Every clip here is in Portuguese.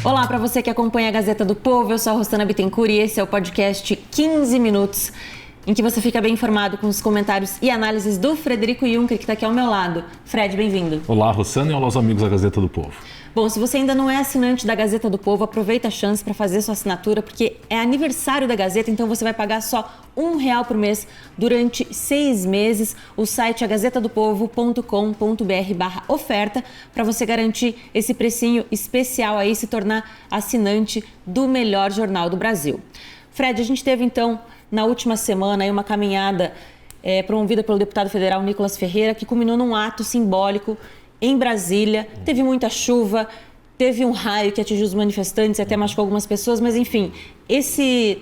Olá para você que acompanha a Gazeta do Povo, eu sou a Rossana Bittencourt e esse é o podcast 15 Minutos, em que você fica bem informado com os comentários e análises do Frederico Juncker, que está aqui ao meu lado. Fred, bem-vindo. Olá, Rossana, e olá aos amigos da Gazeta do Povo. Bom, se você ainda não é assinante da Gazeta do Povo, aproveita a chance para fazer sua assinatura, porque é aniversário da Gazeta, então você vai pagar só R$1 por mês durante 6 meses. O site é gazetadopovo.com.br/oferta para você garantir esse precinho especial aí, se tornar assinante do melhor jornal do Brasil. Fred, a gente teve então na última semana aí uma caminhada promovida pelo deputado federal Nicolas Ferreira, que culminou num ato simbólico em Brasília. Teve muita chuva, teve um raio que atingiu os manifestantes e até machucou algumas pessoas, mas enfim,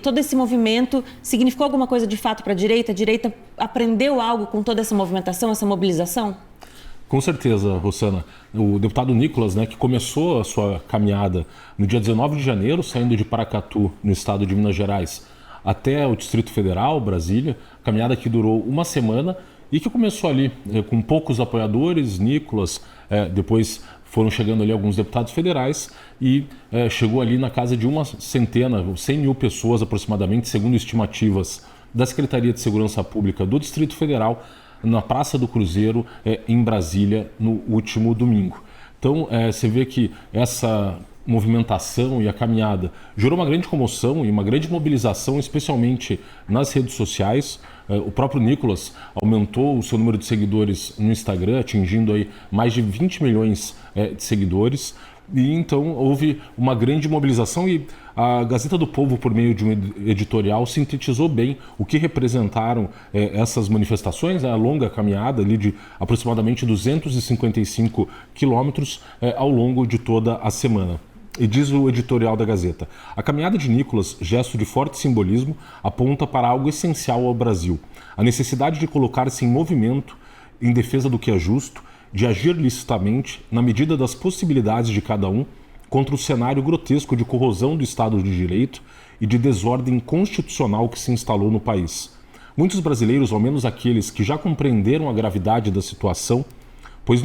todo esse movimento significou alguma coisa de fato para a direita? A direita aprendeu algo com toda essa movimentação, essa mobilização? Com certeza, Rossana. O deputado Nicolas, que começou a sua caminhada no dia 19 de janeiro, saindo de Paracatu, no estado de Minas Gerais, até o Distrito Federal, Brasília, caminhada que durou uma semana e que começou ali com poucos apoiadores. Nicolas, depois foram chegando ali alguns deputados federais e chegou ali na casa de 100 mil pessoas aproximadamente, segundo estimativas da Secretaria de Segurança Pública do Distrito Federal, na Praça do Cruzeiro, em Brasília, no último domingo. Então, você vê que essa movimentação e a caminhada gerou uma grande comoção e uma grande mobilização, especialmente nas redes sociais. O próprio Nicolas aumentou o seu número de seguidores no Instagram, atingindo aí mais de 20 milhões de seguidores. E então houve uma grande mobilização e a Gazeta do Povo, por meio de um editorial, sintetizou bem o que representaram essas manifestações, a longa caminhada ali de aproximadamente 255 quilômetros ao longo de toda a semana. E diz o editorial da Gazeta: a caminhada de Nicolas, gesto de forte simbolismo, aponta para algo essencial ao Brasil: a necessidade de colocar-se em movimento em defesa do que é justo, de agir licitamente, na medida das possibilidades de cada um, contra o cenário grotesco de corrosão do Estado de Direito e de desordem constitucional que se instalou no país. Muitos brasileiros, ao menos aqueles que já compreenderam a gravidade da situação, pois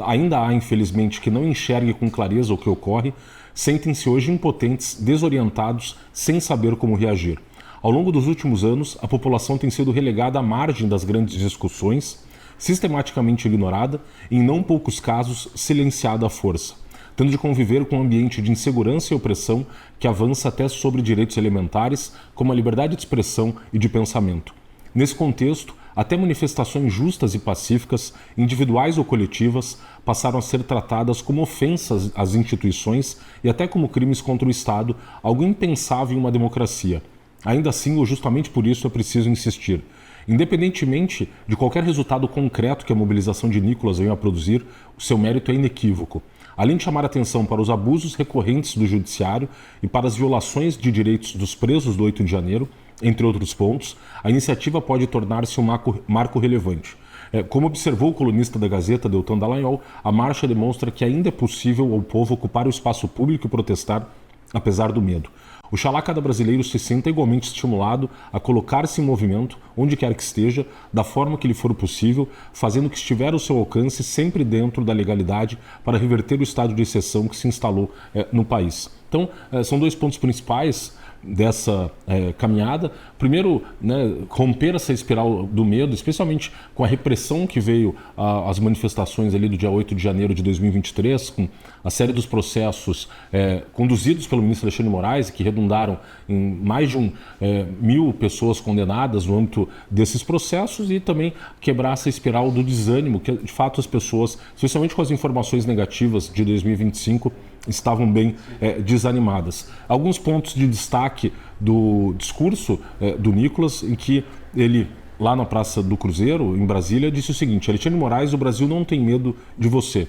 ainda há, infelizmente, que não enxergue com clareza o que ocorre, sentem-se hoje impotentes, desorientados, sem saber como reagir. Ao longo dos últimos anos, a população tem sido relegada à margem das grandes discussões, sistematicamente ignorada e, em não poucos casos, silenciada à força, tendo de conviver com um ambiente de insegurança e opressão que avança até sobre direitos elementares, como a liberdade de expressão e de pensamento. Nesse contexto, até manifestações justas e pacíficas, individuais ou coletivas, passaram a ser tratadas como ofensas às instituições e até como crimes contra o Estado, algo impensável em uma democracia. Ainda assim, ou justamente por isso, é preciso insistir. Independentemente de qualquer resultado concreto que a mobilização de Nicolas venha a produzir, o seu mérito é inequívoco. Além de chamar atenção para os abusos recorrentes do judiciário e para as violações de direitos dos presos do 8 de janeiro, entre outros pontos, a iniciativa pode tornar-se um marco relevante. Como observou o colunista da Gazeta, Deltan Dallagnol, a marcha demonstra que ainda é possível ao povo ocupar o espaço público e protestar, apesar do medo. Oxalá cada brasileiro se sinta igualmente estimulado a colocar-se em movimento, onde quer que esteja, da forma que lhe for possível, fazendo o que estiver ao seu alcance, sempre dentro da legalidade, para reverter o estado de exceção que se instalou no país. Então, são dois pontos principais dessa caminhada. Primeiro, romper essa espiral do medo, especialmente com a repressão que veio às manifestações ali do dia 8 de janeiro de 2023, com a série dos processos conduzidos pelo ministro Alexandre de Moraes, que redundaram em mais de 1.000 pessoas condenadas no âmbito desses processos, e também quebrar essa espiral do desânimo, que de fato as pessoas, especialmente com as informações negativas de 2025, estavam bem desanimadas. Alguns pontos de destaque do discurso do Nicolas, em que ele, lá na Praça do Cruzeiro, em Brasília, disse o seguinte: Alexandre de Moraes, o Brasil não tem medo de você.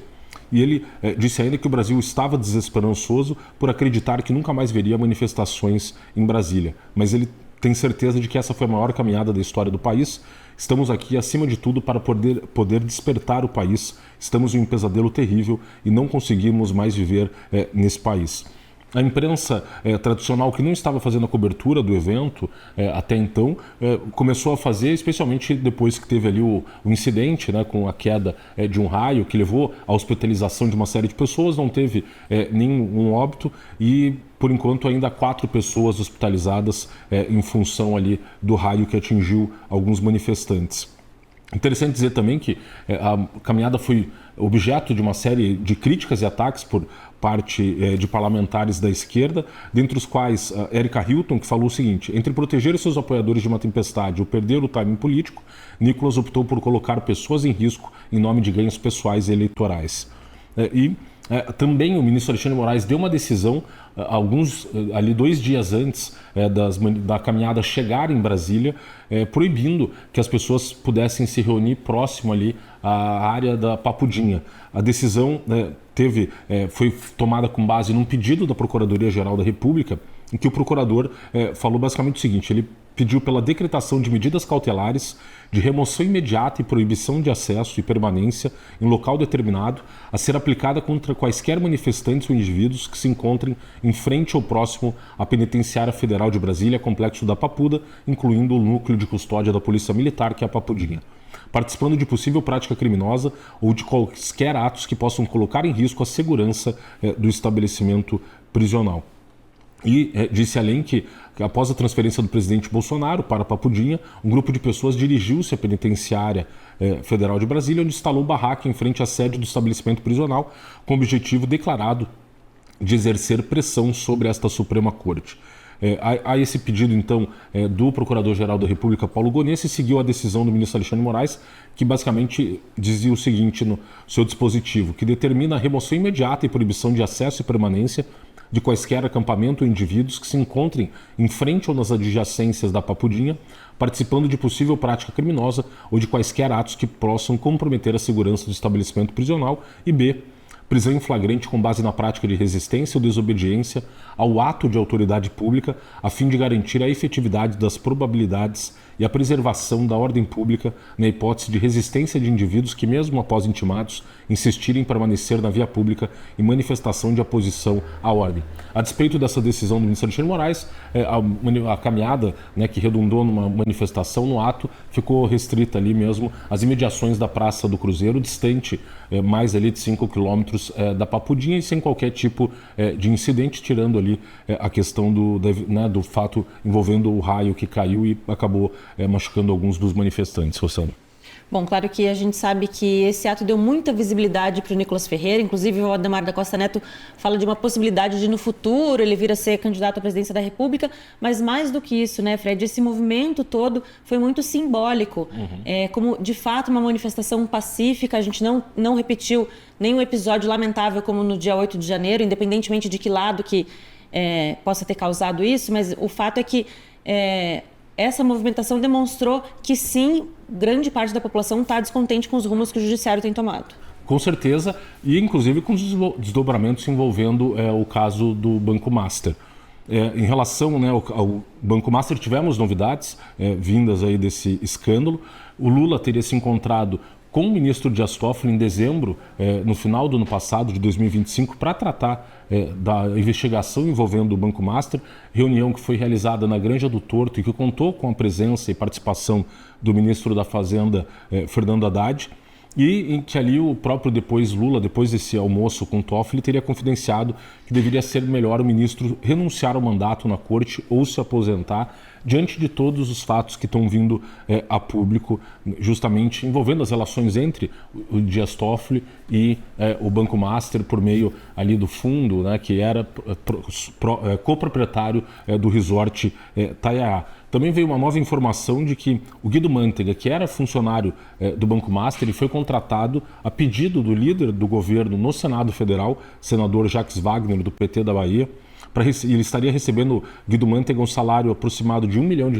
E ele disse ainda que o Brasil estava desesperançoso por acreditar que nunca mais veria manifestações em Brasília. Mas ele tem certeza de que essa foi a maior caminhada da história do país. Estamos aqui, acima de tudo, para poder despertar o país. Estamos em um pesadelo terrível e não conseguimos mais viver nesse país. A imprensa tradicional, que não estava fazendo a cobertura do evento até então, começou a fazer, especialmente depois que teve ali o incidente, né, com a queda de um raio que levou à hospitalização de uma série de pessoas. Não teve nenhum óbito e, por enquanto, ainda há 4 pessoas hospitalizadas em função ali do raio que atingiu alguns manifestantes. Interessante dizer também que a caminhada foi objeto de uma série de críticas e ataques por parte de parlamentares da esquerda, dentre os quais Erika Hilton, que falou o seguinte: entre proteger seus apoiadores de uma tempestade ou perder o timing político, Nicolas optou por colocar pessoas em risco em nome de ganhos pessoais e eleitorais. Também o ministro Alexandre de Moraes deu uma decisão ali 2 dias antes da caminhada chegar em Brasília, proibindo que as pessoas pudessem se reunir próximo ali à área da Papudinha. A decisão foi tomada com base num pedido da Procuradoria-Geral da República, em que o procurador falou basicamente o seguinte: ele pediu pela decretação de medidas cautelares de remoção imediata e proibição de acesso e permanência em local determinado a ser aplicada contra quaisquer manifestantes ou indivíduos que se encontrem em frente ou próximo à Penitenciária Federal de Brasília, Complexo da Papuda, incluindo o núcleo de custódia da Polícia Militar, que é a Papudinha, participando de possível prática criminosa ou de quaisquer atos que possam colocar em risco a segurança do estabelecimento prisional. E disse além que, após a transferência do presidente Bolsonaro para a Papudinha, um grupo de pessoas dirigiu-se à Penitenciária Federal de Brasília, onde instalou barraca em frente à sede do estabelecimento prisional, com o objetivo declarado de exercer pressão sobre esta Suprema Corte. A esse pedido, então, do Procurador-Geral da República, Paulo Gonet, se seguiu a decisão do ministro Alexandre de Moraes, que basicamente dizia o seguinte no seu dispositivo, que determina a remoção imediata e proibição de acesso e permanência de quaisquer acampamento ou indivíduos que se encontrem em frente ou nas adjacências da Papudinha, participando de possível prática criminosa ou de quaisquer atos que possam comprometer a segurança do estabelecimento prisional, e B, prisão em flagrante com base na prática de resistência ou desobediência ao ato de autoridade pública, a fim de garantir a efetividade das probabilidades e a preservação da ordem pública na hipótese de resistência de indivíduos que, mesmo após intimados, insistirem em permanecer na via pública em manifestação de oposição à ordem. A despeito dessa decisão do ministro Alexandre de Moraes, a caminhada, que redundou numa manifestação no ato, ficou restrita ali mesmo às imediações da Praça do Cruzeiro, distante mais ali de 5 quilômetros da Papudinha, e sem qualquer tipo de incidente, tirando ali a questão do fato envolvendo o raio que caiu e acabou machucando alguns dos manifestantes. Rosana. Bom, claro que a gente sabe que esse ato deu muita visibilidade para o Nicolas Ferreira, inclusive o Ademar da Costa Neto fala de uma possibilidade de no futuro ele vir a ser candidato à presidência da República, mas mais do que isso, né, Fred, esse movimento todo foi muito simbólico, como de fato uma manifestação pacífica. A gente não repetiu nenhum episódio lamentável como no dia 8 de janeiro, independentemente de que lado que possa ter causado isso, mas o fato é que essa movimentação demonstrou que sim, grande parte da população está descontente com os rumos que o judiciário tem tomado. Com certeza, e inclusive com os desdobramentos envolvendo o caso do Banco Master. Em relação ao Banco Master, tivemos novidades vindas aí desse escândalo. O Lula teria se encontrado com o ministro Dias Toffoli em dezembro, no final do ano passado, de 2025, para tratar da investigação envolvendo o Banco Master, reunião que foi realizada na Granja do Torto e que contou com a presença e participação do ministro da Fazenda, Fernando Haddad, e em que ali o próprio Lula, depois desse almoço com Toffoli, teria confidenciado que deveria ser melhor o ministro renunciar ao mandato na corte ou se aposentar, diante de todos os fatos que estão vindo a público, justamente envolvendo as relações entre o Dias Toffoli e o Banco Master, por meio ali do fundo, que era coproprietário do resort Taiaá. Também veio uma nova informação de que o Guido Mantega, que era funcionário do Banco Master, ele foi contratado a pedido do líder do governo no Senado Federal, senador Jacques Wagner, do PT da Bahia. Ele estaria recebendo, Guido Mantega, um salário aproximado de R$1 milhão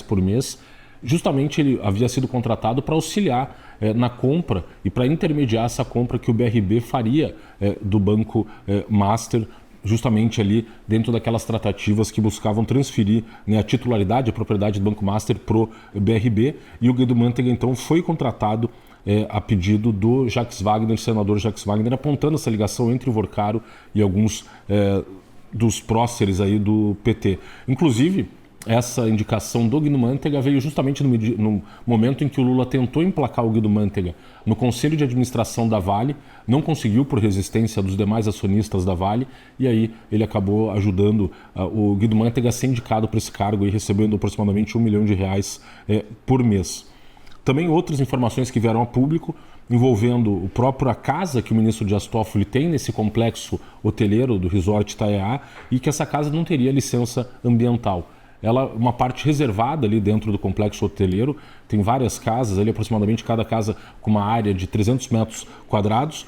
por mês. Justamente ele havia sido contratado para auxiliar na compra e para intermediar essa compra que o BRB faria do Banco Master, justamente ali dentro daquelas tratativas que buscavam transferir a titularidade, a propriedade do Banco Master para o BRB, e o Guido Mantega então foi contratado a pedido do Jacques Wagner, senador Jacques Wagner, apontando essa ligação entre o Vorcaro e alguns dos próceres aí do PT. Inclusive, essa indicação do Guido Mantega veio justamente no momento em que o Lula tentou emplacar o Guido Mantega no Conselho de Administração da Vale, não conseguiu por resistência dos demais acionistas da Vale, e aí ele acabou ajudando o Guido Mantega a ser indicado para esse cargo e recebendo aproximadamente R$1 milhão por mês. Também outras informações que vieram a público envolvendo o próprio a casa que o ministro Dias Toffoli tem nesse complexo hoteleiro do Resort Itaiaá e que essa casa não teria licença ambiental. Ela é uma parte reservada ali dentro do complexo hoteleiro, tem várias casas ali, aproximadamente cada casa com uma área de 300 metros quadrados.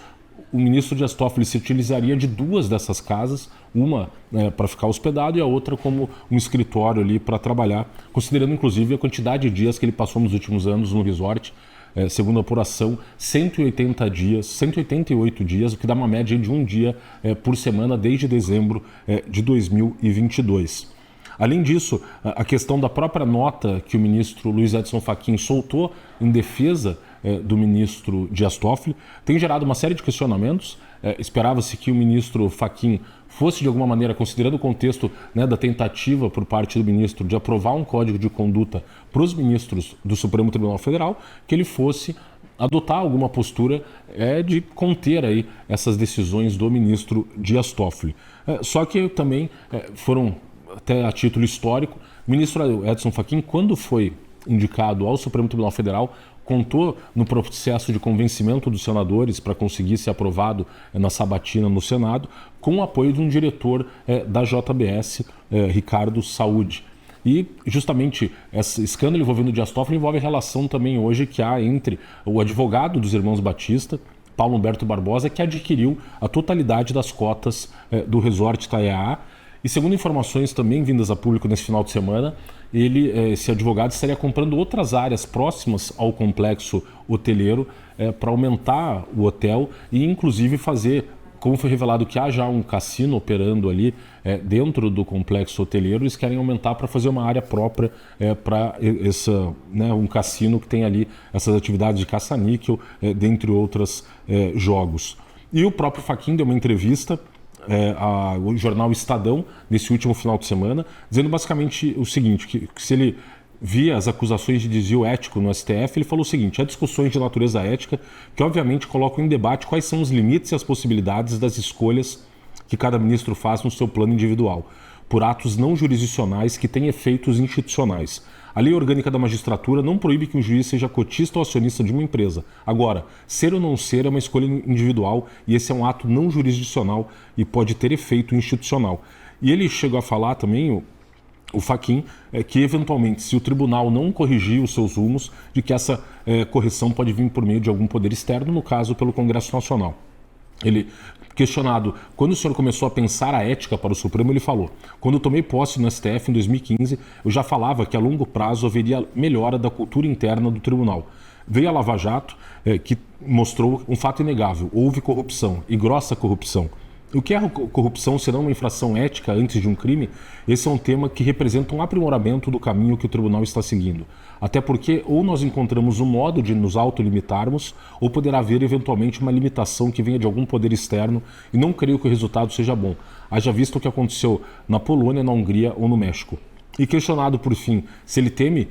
O ministro Dias Toffoli se utilizaria de duas dessas casas, uma para ficar hospedado e a outra como um escritório ali para trabalhar, considerando inclusive a quantidade de dias que ele passou nos últimos anos no resort. Segundo a apuração, 188 dias, o que dá uma média de um dia por semana desde dezembro de 2022. Além disso, a questão da própria nota que o ministro Luiz Edson Fachin soltou em defesa do ministro Dias Toffoli tem gerado uma série de questionamentos. Esperava-se que o ministro Fachin fosse, de alguma maneira, considerando o contexto da tentativa por parte do ministro de aprovar um código de conduta para os ministros do Supremo Tribunal Federal, que ele fosse adotar alguma postura de conter aí essas decisões do ministro Dias Toffoli. Só que também foram, até a título histórico, o ministro Edson Fachin, quando foi indicado ao Supremo Tribunal Federal, contou no processo de convencimento dos senadores para conseguir ser aprovado na sabatina no Senado, com o apoio de um diretor da JBS, Ricardo Saúde. E justamente esse escândalo envolvendo o Dias Toffoli envolve a relação também hoje que há entre o advogado dos irmãos Batista, Paulo Humberto Barbosa, que adquiriu a totalidade das cotas do Resort Itaiaá. E segundo informações também vindas a público nesse final de semana, esse advogado estaria comprando outras áreas próximas ao complexo hoteleiro para aumentar o hotel e inclusive fazer, como foi revelado que há já um cassino operando ali dentro do complexo hoteleiro, eles querem aumentar para fazer uma área própria para um cassino que tem ali essas atividades de caça-níquel, dentre outros jogos. E o próprio Fachin deu uma entrevista ao jornal Estadão nesse último final de semana, dizendo basicamente o seguinte, que se ele via as acusações de desvio ético no STF, ele falou o seguinte: há discussões de natureza ética que obviamente colocam em debate quais são os limites e as possibilidades das escolhas que cada ministro faz no seu plano individual, por atos não jurisdicionais que têm efeitos institucionais. A lei orgânica da magistratura não proíbe que um juiz seja cotista ou acionista de uma empresa. Agora, ser ou não ser é uma escolha individual e esse é um ato não jurisdicional e pode ter efeito institucional. E ele chegou a falar também, o Fachin, que eventualmente, se o tribunal não corrigir os seus rumos, de que essa correção pode vir por meio de algum poder externo, no caso pelo Congresso Nacional. Ele, questionado quando o senhor começou a pensar a ética para o Supremo, ele falou: quando eu tomei posse no STF em 2015, eu já falava que a longo prazo haveria melhora da cultura interna do tribunal. Veio a Lava Jato, que mostrou um fato inegável: houve corrupção, e grossa corrupção. O que é corrupção senão uma infração ética antes de um crime? Esse é um tema que representa um aprimoramento do caminho que o tribunal está seguindo. Até porque ou nós encontramos um modo de nos autolimitarmos, ou poderá haver eventualmente uma limitação que venha de algum poder externo, e não creio que o resultado seja bom. Haja visto o que aconteceu na Polônia, na Hungria ou no México. E questionado, por fim, se ele teme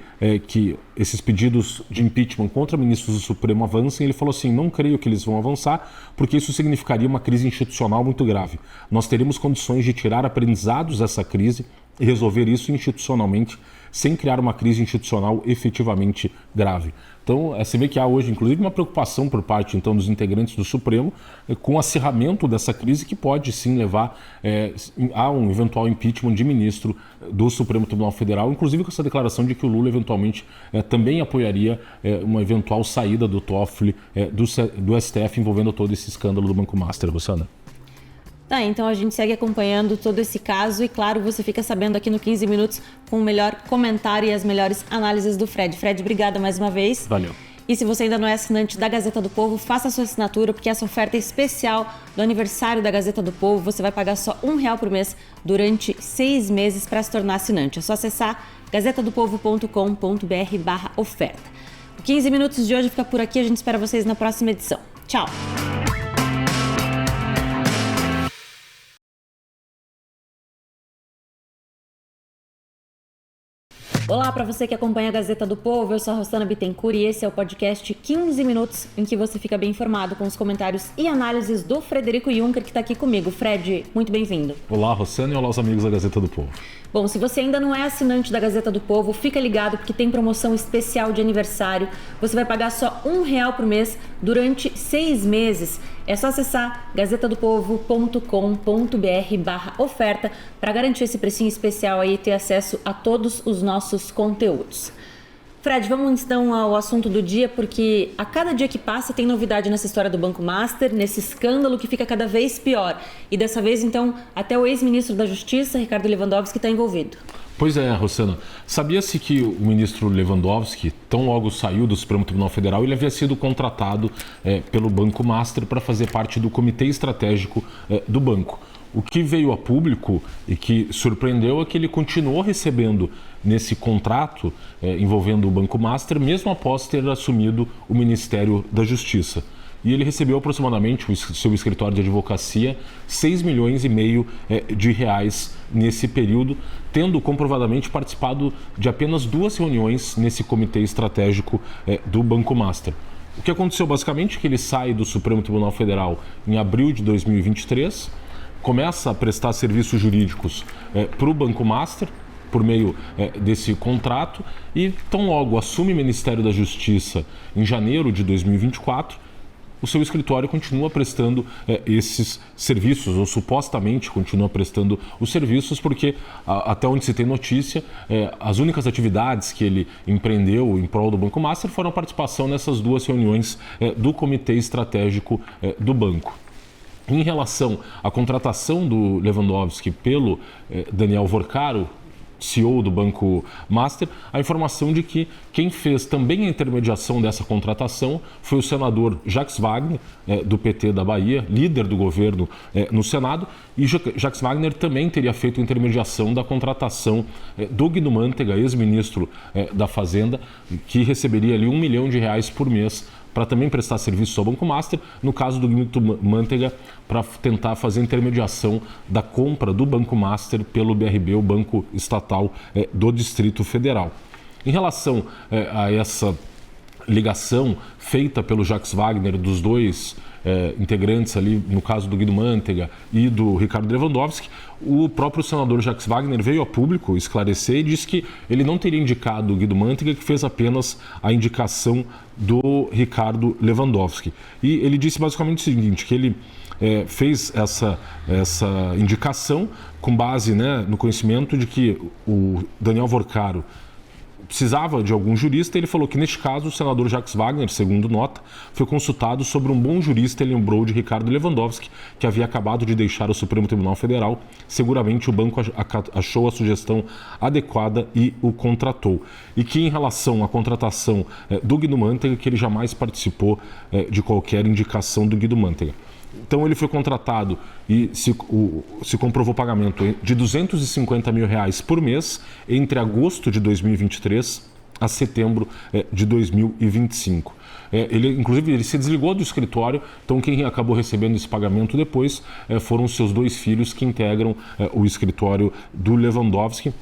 que esses pedidos de impeachment contra ministros do Supremo avancem, ele falou assim: não creio que eles vão avançar, porque isso significaria uma crise institucional muito grave. Nós teremos condições de tirar aprendizados dessa crise e resolver isso institucionalmente, sem criar uma crise institucional efetivamente grave. Então, você vê que há hoje, inclusive, uma preocupação por parte então, dos integrantes do Supremo com o acirramento dessa crise que pode sim levar a um eventual impeachment de ministro do Supremo Tribunal Federal, inclusive com essa declaração de que o Lula eventualmente também apoiaria uma eventual saída do Toffoli do STF envolvendo todo esse escândalo do Banco Master, Luciana. Tá, então a gente segue acompanhando todo esse caso e, claro, você fica sabendo aqui no 15 Minutos com o melhor comentário e as melhores análises do Fred. Fred, obrigada mais uma vez. Valeu. E se você ainda não é assinante da Gazeta do Povo, faça a sua assinatura, porque essa oferta especial do aniversário da Gazeta do Povo, você vai pagar só R$1 por mês durante 6 meses para se tornar assinante. É só acessar gazetadopovo.com.br/oferta. O 15 Minutos de hoje fica por aqui, a gente espera vocês na próxima edição. Tchau! Olá para você que acompanha a Gazeta do Povo, eu sou a Rossana Bittencourt e esse é o podcast 15 Minutos, em que você fica bem informado com os comentários e análises do Frederico Juncker, que está aqui comigo. Fred, muito bem-vindo. Olá, Rossana, e olá aos amigos da Gazeta do Povo. Bom, se você ainda não é assinante da Gazeta do Povo, fica ligado porque tem promoção especial de aniversário. Você vai pagar só R$1 por mês durante 6 meses. É só acessar gazetadopovo.com.br/oferta para garantir esse precinho especial aí e ter acesso a todos os nossos conteúdos. Fred, vamos então ao assunto do dia, porque a cada dia que passa tem novidade nessa história do Banco Master, nesse escândalo que fica cada vez pior. E dessa vez, então, até o ex-ministro da Justiça, Ricardo Lewandowski, está envolvido. Pois é, Rossana. Sabia-se que o ministro Lewandowski, tão logo saiu do Supremo Tribunal Federal, ele havia sido contratado pelo Banco Master para fazer parte do comitê estratégico do banco. O que veio a público e que surpreendeu é que ele continuou recebendo nesse contrato envolvendo o Banco Master, mesmo após ter assumido o Ministério da Justiça. E ele recebeu aproximadamente, o seu escritório de advocacia, 6,5 milhões de reais nesse período, tendo comprovadamente participado de apenas 2 reuniões nesse comitê estratégico do Banco Master. O que aconteceu basicamente é que ele sai do Supremo Tribunal Federal em abril de 2023, começa a prestar serviços jurídicos para o Banco Master, por meio desse contrato, e tão logo assume o Ministério da Justiça em janeiro de 2024, o seu escritório continua prestando esses serviços, ou supostamente continua prestando os serviços, porque até onde se tem notícia, as únicas atividades que ele empreendeu em prol do Banco Master foram a participação nessas 2 reuniões do Comitê Estratégico do Banco. Em relação à contratação do Lewandowski pelo Daniel Vorcaro, CEO do Banco Master, a informação de que quem fez também a intermediação dessa contratação foi o senador Jacques Wagner, do PT da Bahia, líder do governo no Senado, e Jacques Wagner também teria feito a intermediação da contratação do Guido Mantega, ex-ministro da Fazenda, que receberia ali R$1 milhão por mês para também prestar serviço ao Banco Master, no caso do Guido Mantega, para tentar fazer a intermediação da compra do Banco Master pelo BRB, o Banco Estatal do Distrito Federal. Em relação a essa ligação feita pelo Jacques Wagner, dos 2 integrantes ali, no caso do Guido Mantega e do Ricardo Lewandowski, o próprio senador Jacques Wagner veio a público esclarecer e disse que ele não teria indicado o Guido Mantega, que fez apenas a indicação do Ricardo Lewandowski. E ele disse basicamente o seguinte, que ele fez essa indicação com base no conhecimento de que o Daniel Vorcaro precisava de algum jurista. Ele falou que, neste caso, o senador Jacques Wagner, segundo nota, foi consultado sobre um bom jurista. Ele lembrou de Ricardo Lewandowski, que havia acabado de deixar o Supremo Tribunal Federal. Seguramente o banco achou a sugestão adequada e o contratou. E que, em relação à contratação do Guido Mantega, que ele jamais participou de qualquer indicação do Guido Mantega. Então ele foi contratado e se comprovou pagamento de R$250 mil por mês entre agosto de 2023 a setembro de 2025. Inclusive, ele se desligou do escritório, então quem acabou recebendo esse pagamento depois foram seus 2 filhos que integram o escritório do Lewandowski.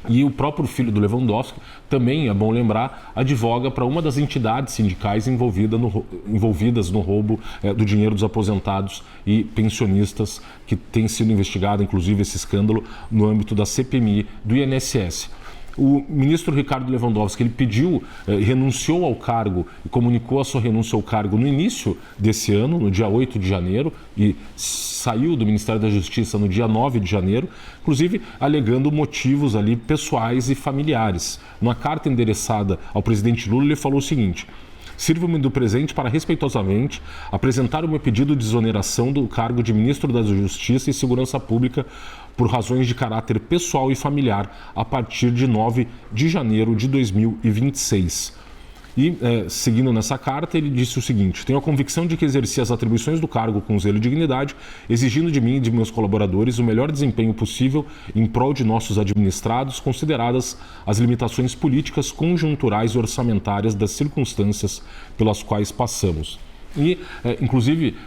E o próprio filho do Lewandowski, também é bom lembrar, advoga para uma das entidades sindicais envolvidas no roubo do dinheiro dos aposentados e pensionistas, que tem sido investigado, inclusive, esse escândalo no âmbito da CPMI do INSS. O ministro Ricardo Lewandowski, ele pediu, renunciou ao cargo e comunicou a sua renúncia ao cargo no início desse ano, no dia 8 de janeiro, e saiu do Ministério da Justiça no dia 9 de janeiro, inclusive alegando motivos ali pessoais e familiares. Numa carta endereçada ao presidente Lula, ele falou o seguinte: sirvo-me do presente para respeitosamente apresentar o meu pedido de exoneração do cargo de ministro da Justiça e Segurança Pública por razões de caráter pessoal e familiar a partir de 9 de janeiro de 2026. E, seguindo nessa carta, ele disse o seguinte: tenho a convicção de que exerci as atribuições do cargo com zelo e dignidade, exigindo de mim e de meus colaboradores o melhor desempenho possível em prol de nossos administrados, consideradas as limitações políticas, conjunturais e orçamentárias das circunstâncias pelas quais passamos. E, inclusive,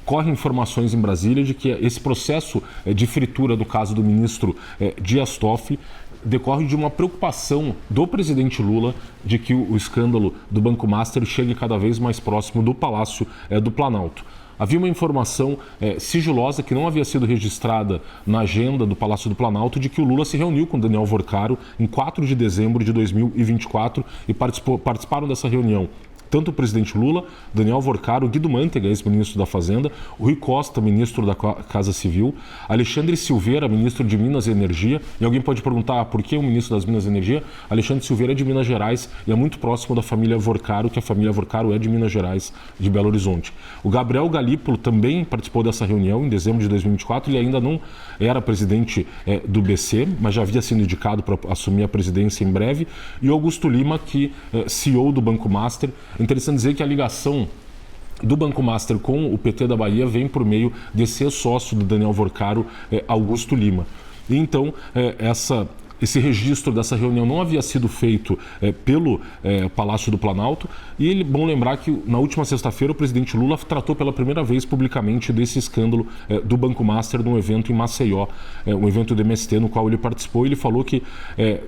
correm informações em Brasília de que esse processo de fritura do caso do ministro Dias Toffoli decorre de uma preocupação do presidente Lula de que o escândalo do Banco Master chegue cada vez mais próximo do Palácio do Planalto. Havia uma informação sigilosa que não havia sido registrada na agenda do Palácio do Planalto de que o Lula se reuniu com Daniel Worcaro em 4 de dezembro de 2024 e participaram dessa reunião tanto o presidente Lula, Daniel Worcaro, Guido Mantega, ex-ministro da Fazenda, Rui Costa, ministro da Casa Civil, Alexandre Silveira, ministro de Minas e Energia. E alguém pode perguntar por que o ministro das Minas e Energia? Alexandre Silveira é de Minas Gerais e é muito próximo da família Worcaro, que a família Worcaro é de Minas Gerais, de Belo Horizonte. O Gabriel Galípolo também participou dessa reunião em dezembro de 2024. Ele ainda não era presidente do BC, mas já havia sido indicado para assumir a presidência em breve. E Augusto Lima, que CEO do Banco Master. É interessante dizer que a ligação do Banco Master com o PT da Bahia vem por meio desse ex-sócio do Daniel Worcaro, Augusto Lima. E então, esse registro dessa reunião não havia sido feito pelo Palácio do Planalto. E é bom lembrar que na última sexta-feira o presidente Lula tratou pela primeira vez publicamente desse escândalo do Banco Master num evento em Maceió, um evento do MST no qual ele participou. Ele falou que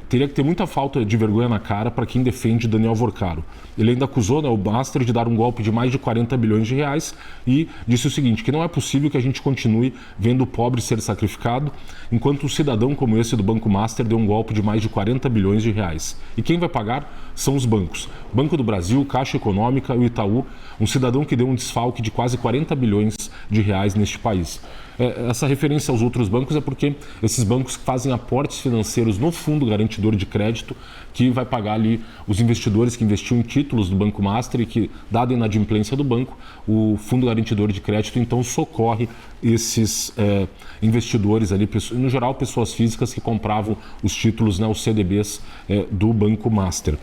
teria que ter muita falta de vergonha na cara para quem defende Daniel Worcaro. Ele ainda acusou o Master de dar um golpe de mais de 40 bilhões de reais e disse o seguinte, que não é possível que a gente continue vendo o pobre ser sacrificado enquanto um cidadão como esse do Banco Master deu um golpe de mais de 40 bilhões de reais. E quem vai pagar são os bancos. Banco do Brasil, Caixa Econômica e o Itaú, um cidadão que deu um desfalque de quase 40 bilhões de reais neste país. Essa referência aos outros bancos é porque esses bancos fazem aportes financeiros no Fundo Garantidor de Crédito, que vai pagar ali os investidores que investiam em títulos do Banco Master e que, dada a inadimplência do banco, o Fundo Garantidor de Crédito então socorre esses investidores ali, no geral pessoas físicas que compravam os títulos, os CDBs do Banco Master.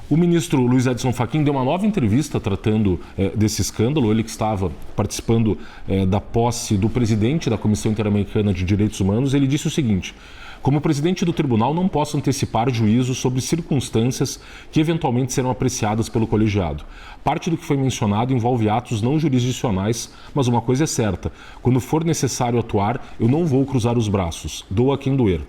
O ministro Luiz Edson Fachin deu uma nova entrevista tratando desse escândalo, ele que estava participando da posse do presidente da Comissão Interamericana de Direitos Humanos. Ele disse o seguinte: como presidente do tribunal, não posso antecipar juízos sobre circunstâncias que eventualmente serão apreciadas pelo colegiado. Parte do que foi mencionado envolve atos não jurisdicionais, mas uma coisa é certa: quando for necessário atuar, eu não vou cruzar os braços, doa quem doer.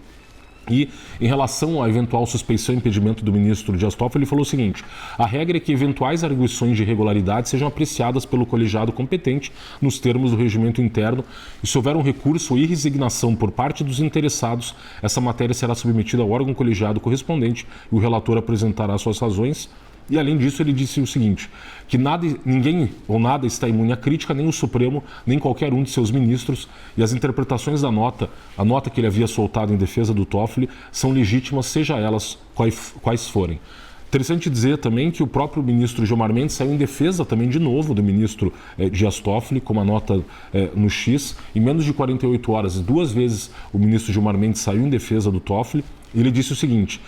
E, em relação à eventual suspeição e impedimento do ministro Dias Toffoli, ele falou o seguinte: a regra é que eventuais arguições de irregularidade sejam apreciadas pelo colegiado competente nos termos do regimento interno e, se houver um recurso ou irresignação por parte dos interessados, essa matéria será submetida ao órgão colegiado correspondente e o relator apresentará suas razões. E, além disso, ele disse o seguinte, que ninguém ou nada está imune à crítica, nem o Supremo, nem qualquer um de seus ministros, e as interpretações da nota, a nota que ele havia soltado em defesa do Toffoli, são legítimas, seja elas quais forem. Interessante dizer também que o próprio ministro Gilmar Mendes saiu em defesa também de novo do ministro Dias Toffoli, com uma nota no X. Em menos de 48 horas, 2 vezes o ministro Gilmar Mendes saiu em defesa do Toffoli, e ele disse o seguinte: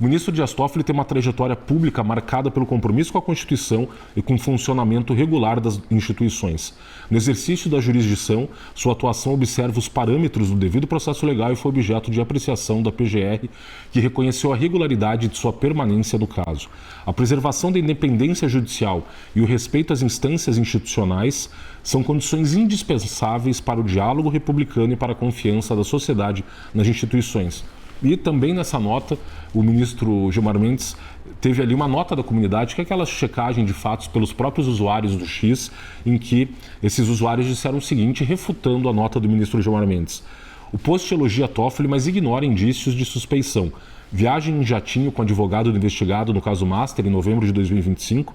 o ministro Dias Toffoli tem uma trajetória pública marcada pelo compromisso com a Constituição e com o funcionamento regular das instituições. No exercício da jurisdição, sua atuação observa os parâmetros do devido processo legal e foi objeto de apreciação da PGR, que reconheceu a regularidade de sua permanência no caso. A preservação da independência judicial e o respeito às instâncias institucionais são condições indispensáveis para o diálogo republicano e para a confiança da sociedade nas instituições. E também nessa nota, o ministro Gilmar Mendes teve ali uma nota da comunidade, que é aquela checagem de fatos pelos próprios usuários do X, em que esses usuários disseram o seguinte, refutando a nota do ministro Gilmar Mendes: o post elogia Toffoli, mas ignora indícios de suspeição. Viagem em jatinho com advogado do investigado no caso Master em novembro de 2025,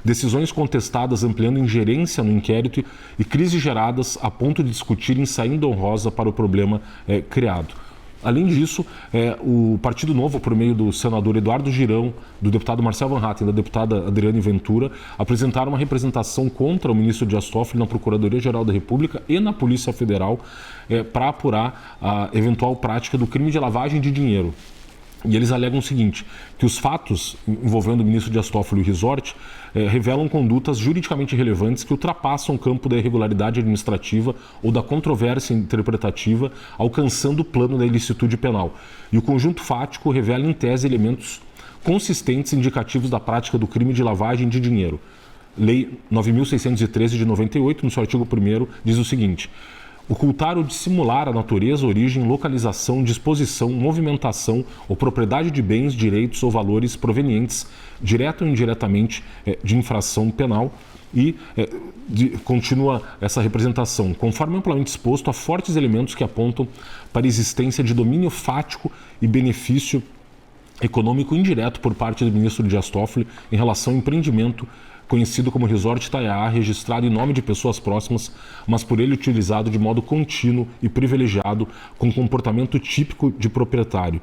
decisões contestadas ampliando ingerência no inquérito e crises geradas a ponto de discutirem saída honrosa para o problema criado. Além disso, o Partido Novo, por meio do senador Eduardo Girão, do deputado Marcel Van Hatten e da deputada Adriane Ventura, apresentaram uma representação contra o ministro Dias Toffoli na Procuradoria-Geral da República e na Polícia Federal para apurar a eventual prática do crime de lavagem de dinheiro. E eles alegam o seguinte, que os fatos envolvendo o ministro Dias Toffoli e o resort revelam condutas juridicamente relevantes que ultrapassam o campo da irregularidade administrativa ou da controvérsia interpretativa, alcançando o plano da ilicitude penal. E o conjunto fático revela em tese elementos consistentes indicativos da prática do crime de lavagem de dinheiro. Lei 9.613 de 98, no seu artigo 1º, diz o seguinte: ocultar ou dissimular a natureza, origem, localização, disposição, movimentação ou propriedade de bens, direitos ou valores provenientes, direta ou indiretamente, de infração penal. E continua essa representação, conforme amplamente exposto, há fortes elementos que apontam para a existência de domínio fático e benefício econômico indireto por parte do ministro Dias Toffoli em relação ao empreendimento conhecido como Resort Itaiá, registrado em nome de pessoas próximas, mas por ele utilizado de modo contínuo e privilegiado, com comportamento típico de proprietário.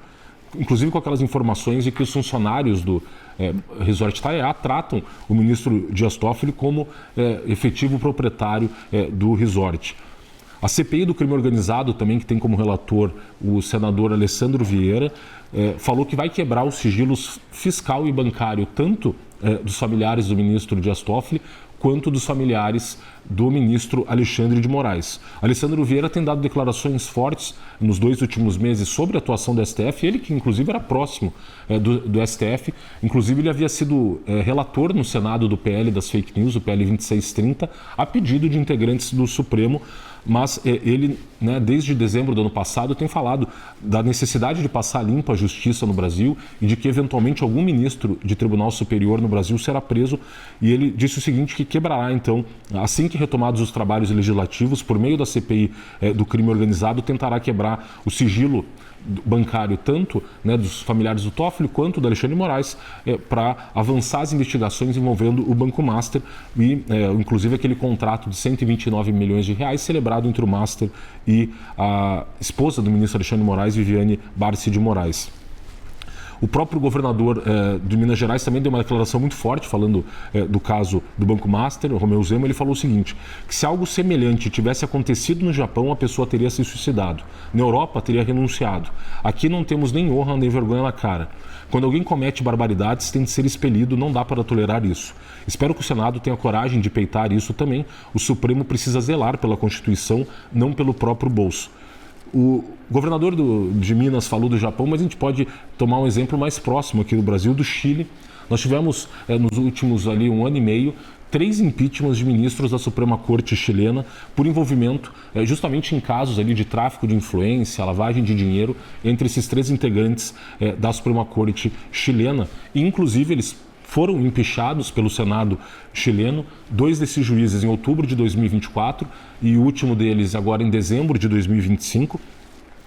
Inclusive com aquelas informações de que os funcionários do Resort Itaiá tratam o ministro Dias Toffoli como efetivo proprietário do resort. A CPI do crime organizado, também que tem como relator o senador Alessandro Vieira, falou que vai quebrar os sigilos fiscal e bancário, tanto dos familiares do ministro Dias Toffoli, quanto dos familiares do ministro Alexandre de Moraes. Alessandro Vieira tem dado declarações fortes nos 2 últimos meses sobre a atuação do STF, ele que inclusive era próximo do STF, inclusive ele havia sido relator no Senado do PL das fake news, o PL 2630, a pedido de integrantes do Supremo, mas ele, desde dezembro do ano passado, tem falado da necessidade de passar limpa a justiça no Brasil e de que, eventualmente, algum ministro de Tribunal Superior no Brasil será preso. E ele disse o seguinte, que quebrará, então, assim que retomados os trabalhos legislativos, por meio da CPI do crime organizado, tentará quebrar o sigilo bancário, tanto dos familiares do Toffoli quanto do Alexandre de Moraes, para avançar as investigações envolvendo o Banco Master e, inclusive, aquele contrato de 129 milhões de reais celebrado entre o Master e a esposa do ministro Alexandre de Moraes, Viviane Barsi de Moraes. O próprio governador de Minas Gerais também deu uma declaração muito forte, falando do caso do Banco Master, o Romeu Zema. Ele falou o seguinte, que se algo semelhante tivesse acontecido no Japão, a pessoa teria se suicidado. Na Europa, teria renunciado. Aqui não temos nem honra nem vergonha na cara. Quando alguém comete barbaridades, tem de ser expelido, não dá para tolerar isso. Espero que o Senado tenha coragem de peitar isso também. O Supremo precisa zelar pela Constituição, não pelo próprio bolso. O governador de Minas falou do Japão, mas a gente pode tomar um exemplo mais próximo aqui do Brasil, do Chile. Nós tivemos, nos últimos 1 ano e meio, 3 impeachments de ministros da Suprema Corte chilena por envolvimento justamente em casos de tráfico de influência, lavagem de dinheiro, entre esses 3 integrantes da Suprema Corte chilena. E, inclusive, eles foram empichados pelo Senado chileno, 2 desses juízes em outubro de 2024 e o último deles agora em dezembro de 2025.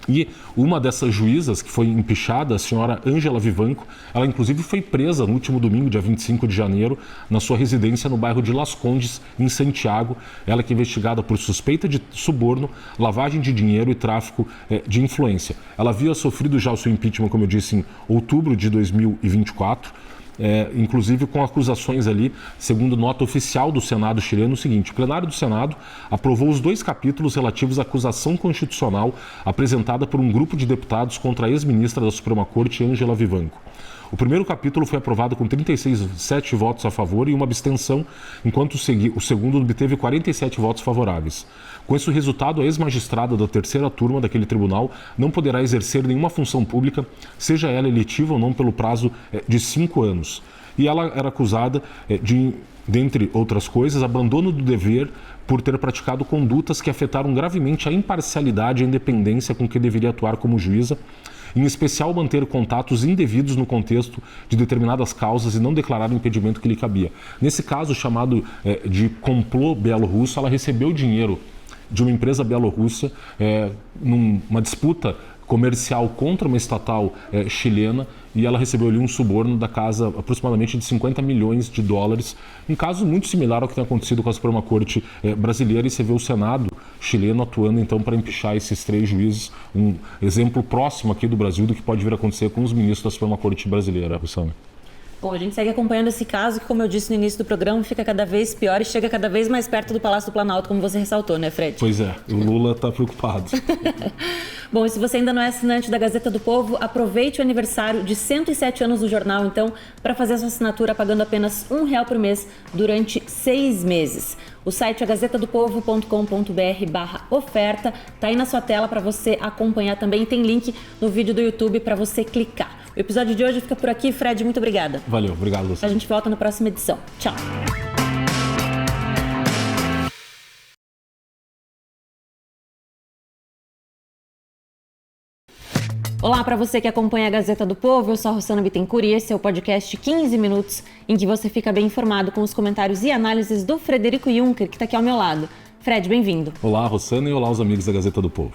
E uma dessas juízas que foi empichada, a senhora Ângela Vivanco, ela inclusive foi presa no último domingo, dia 25 de janeiro, na sua residência no bairro de Las Condes, em Santiago. Ela que é investigada por suspeita de suborno, lavagem de dinheiro e tráfico de influência. Ela havia sofrido já o seu impeachment, como eu disse, em outubro de 2024. Inclusive com acusações segundo nota oficial do Senado chileno, o seguinte: o plenário do Senado aprovou os 2 capítulos relativos à acusação constitucional apresentada por um grupo de deputados contra a ex-ministra da Suprema Corte, Ângela Vivanco. O primeiro capítulo foi aprovado com 7 votos a favor e uma abstenção, enquanto o segundo obteve 47 votos favoráveis. Com esse resultado, a ex-magistrada da 3ª turma daquele tribunal não poderá exercer nenhuma função pública, seja ela eletiva ou não, pelo prazo de 5 anos. E ela era acusada de, dentre outras coisas, abandono do dever por ter praticado condutas que afetaram gravemente a imparcialidade e a independência com que deveria atuar como juíza, em especial manter contatos indevidos no contexto de determinadas causas e não declarar o impedimento que lhe cabia. Nesse caso chamado de complô bielorrusso, ela recebeu dinheiro de uma empresa bielorrussa numa disputa comercial contra uma estatal chilena, e ela recebeu ali um suborno da casa aproximadamente de 50 milhões de dólares, um caso muito similar ao que tem acontecido com a Suprema Corte brasileira, e você vê o Senado chileno atuando então para empichar esses 3 juízes, um exemplo próximo aqui do Brasil do que pode vir a acontecer com os ministros da Suprema Corte brasileira, Rossana. Bom, a gente segue acompanhando esse caso que, como eu disse no início do programa, fica cada vez pior e chega cada vez mais perto do Palácio do Planalto, como você ressaltou, né, Fred? Pois é, o Lula está preocupado. Bom, e se você ainda não é assinante da Gazeta do Povo, aproveite o aniversário de 107 anos do jornal, então, para fazer a sua assinatura pagando apenas R$1 por mês durante 6 meses. O site é gazetadopovo.com.br/oferta, tá aí na sua tela para você acompanhar também, tem link no vídeo do YouTube para você clicar. O episódio de hoje fica por aqui. Fred, muito obrigada. Valeu, obrigado, Luciano. A gente volta na próxima edição. Tchau. Olá para você que acompanha a Gazeta do Povo, eu sou a Rossana Bittencourt e esse é o podcast 15 minutos em que você fica bem informado com os comentários e análises do Frederico Juncker, que está aqui ao meu lado. Fred, bem-vindo. Olá, Rossana, e olá os amigos da Gazeta do Povo.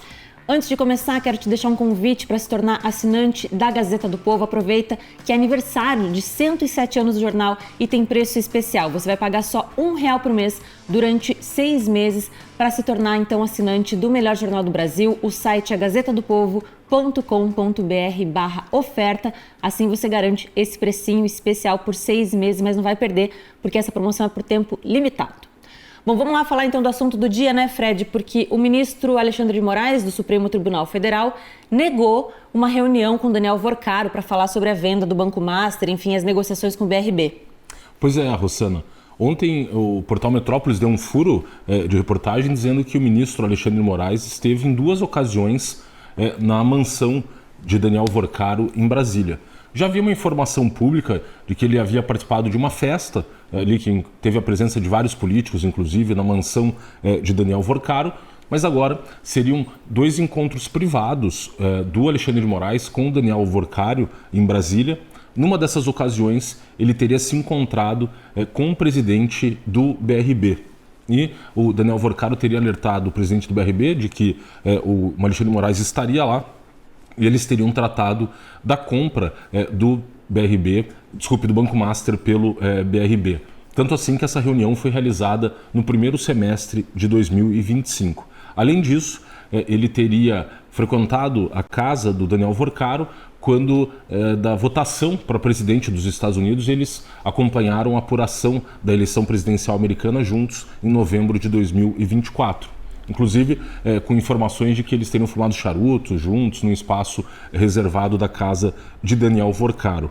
Antes de começar, quero te deixar um convite para se tornar assinante da Gazeta do Povo. Aproveita que é aniversário de 107 anos do jornal e tem preço especial. Você vai pagar só R$1 por mês durante 6 meses para se tornar, então, assinante do melhor jornal do Brasil. O site é gazetadopovo.com.br/oferta. Assim você garante esse precinho especial por 6 meses, mas não vai perder, porque essa promoção é por tempo limitado. Bom, vamos lá falar então do assunto do dia, né, Fred? Porque o ministro Alexandre de Moraes, do Supremo Tribunal Federal, negou uma reunião com Daniel Worcaro para falar sobre a venda do Banco Master, enfim, as negociações com o BRB. Pois é, Rossana. Ontem o portal Metrópolis deu um furo de reportagem dizendo que o ministro Alexandre de Moraes esteve em 2 ocasiões na mansão de Daniel Worcaro em Brasília. Já havia uma informação pública de que ele havia participado de uma festa ali que teve a presença de vários políticos, inclusive na mansão de Daniel Worcaro, mas agora seriam 2 encontros privados do Alexandre de Moraes com o Daniel Worcaro em Brasília. Numa dessas ocasiões, ele teria se encontrado com o presidente do BRB. E o Daniel Worcaro teria alertado o presidente do BRB de que o Alexandre de Moraes estaria lá e eles teriam tratado da compra do Banco Master pelo BRB. Tanto assim que essa reunião foi realizada no primeiro semestre de 2025. Além disso, ele teria frequentado a casa do Daniel Worcaro quando da votação para presidente dos Estados Unidos, eles acompanharam a apuração da eleição presidencial americana juntos em novembro de 2024. Inclusive com informações de que eles teriam fumado charutos juntos no espaço reservado da casa de Daniel Worcaro.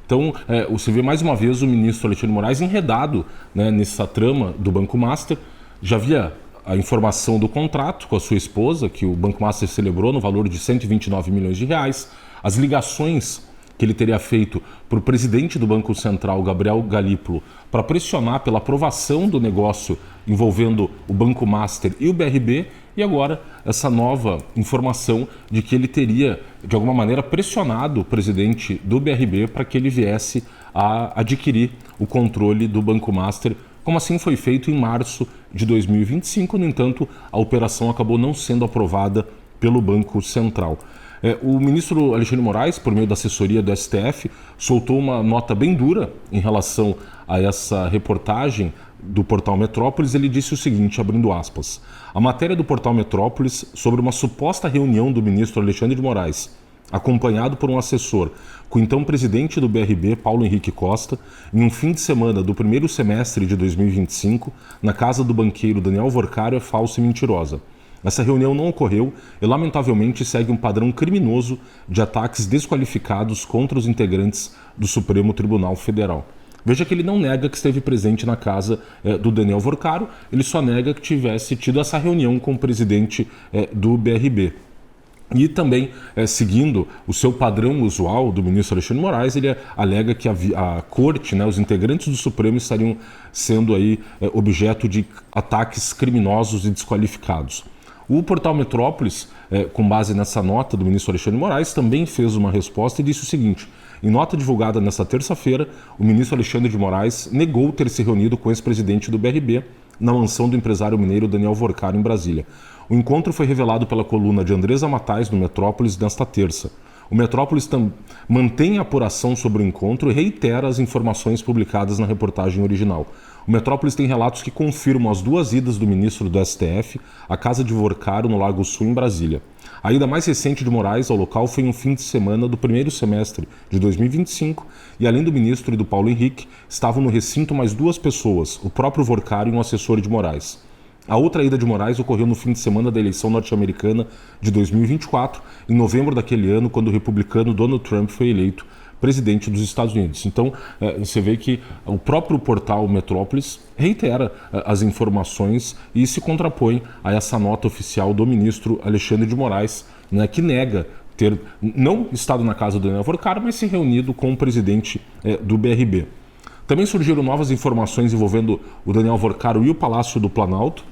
Então, você vê mais uma vez o ministro Alexandre de Moraes enredado, né, nessa trama do Banco Master. Já havia a informação do contrato com a sua esposa, que o Banco Master celebrou no valor de 129 milhões de reais, as ligações que ele teria feito para o presidente do Banco Central, Gabriel Galípolo, para pressionar pela aprovação do negócio envolvendo o Banco Master e o BRB, e agora essa nova informação de que ele teria, de alguma maneira, pressionado o presidente do BRB para que ele viesse a adquirir o controle do Banco Master, como assim foi feito em março de 2025. No entanto, a operação acabou não sendo aprovada pelo Banco Central. O ministro Alexandre de Moraes, por meio da assessoria do STF, soltou uma nota bem dura em relação a essa reportagem do portal Metrópolis. Ele disse o seguinte, abrindo aspas: a matéria do portal Metrópolis sobre uma suposta reunião do ministro Alexandre de Moraes, acompanhado por um assessor com o então presidente do BRB, Paulo Henrique Costa, em um fim de semana do primeiro semestre de 2025, na casa do banqueiro Daniel Worcaro, é falsa e mentirosa. Essa reunião não ocorreu e, lamentavelmente, segue um padrão criminoso de ataques desqualificados contra os integrantes do Supremo Tribunal Federal. Veja que ele não nega que esteve presente na casa do Daniel Worcaro, ele só nega que tivesse tido essa reunião com o presidente do BRB. E também, seguindo o seu padrão usual do ministro Alexandre de Moraes, ele alega que a corte, né, os integrantes do Supremo estariam sendo aí objeto de ataques criminosos e desqualificados. O portal Metrópolis, com base nessa nota do ministro Alexandre de Moraes, também fez uma resposta e disse o seguinte: em nota divulgada nesta terça-feira, o ministro Alexandre de Moraes negou ter se reunido com o ex-presidente do BRB na mansão do empresário mineiro Daniel Worcaro em Brasília. O encontro foi revelado pela coluna de Andresa Matais no Metrópolis nesta terça. O Metrópolis mantém a apuração sobre o encontro e reitera as informações publicadas na reportagem original. O Metrópolis tem relatos que confirmam as 2 idas do ministro do STF à casa de Worcaro no Lago Sul, em Brasília. A ida mais recente de Moraes ao local foi em um fim de semana do primeiro semestre de 2025 e, além do ministro e do Paulo Henrique, estavam no recinto mais 2 pessoas, o próprio Worcaro e um assessor de Moraes. A outra ida de Moraes ocorreu no fim de semana da eleição norte-americana de 2024, em novembro daquele ano, quando o republicano Donald Trump foi eleito presidente dos Estados Unidos. Então, você vê que o próprio portal Metrópolis reitera as informações e se contrapõe a essa nota oficial do ministro Alexandre de Moraes, né, que nega ter não estado na casa do Daniel Worcaro, mas se reunido com o presidente do BRB. Também surgiram novas informações envolvendo o Daniel Worcaro e o Palácio do Planalto.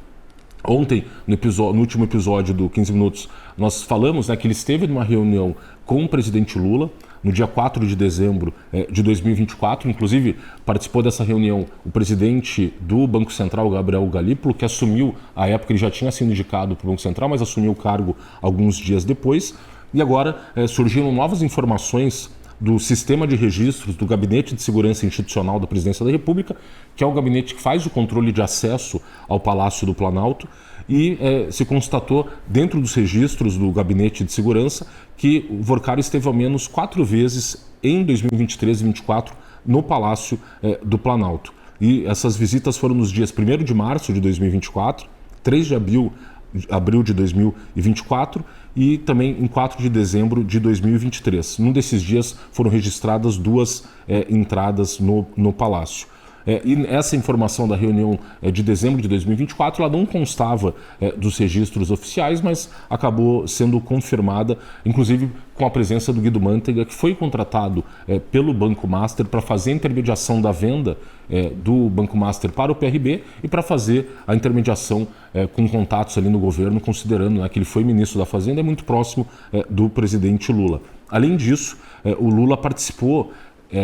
Ontem, no último episódio do 15 Minutos, nós falamos, né, que ele esteve numa reunião com o presidente Lula, no dia 4 de dezembro de 2024. Inclusive, participou dessa reunião o presidente do Banco Central, Gabriel Galípolo, que assumiu, à época ele já tinha sido indicado para o Banco Central, mas assumiu o cargo alguns dias depois. E agora surgiram novas informações do sistema de registros do Gabinete de Segurança Institucional da Presidência da República, que é o gabinete que faz o controle de acesso ao Palácio do Planalto, e se constatou dentro dos registros do Gabinete de Segurança que o Vorcaro esteve ao menos 4 vezes em 2023 e 2024 no Palácio do Planalto. E essas visitas foram nos dias 1º de março de 2024, 3 de abril de 2024 e também em 4 de dezembro de 2023. Num desses dias foram registradas 2 entradas no Palácio. E essa informação da reunião de dezembro de 2024, ela não constava dos registros oficiais, mas acabou sendo confirmada, inclusive com a presença do Guido Mantega, que foi contratado pelo Banco Master para fazer a intermediação da venda do Banco Master para o PRB e para fazer a intermediação com contatos ali no governo, considerando que ele foi ministro da Fazenda e é muito próximo do presidente Lula. Além disso, o Lula participou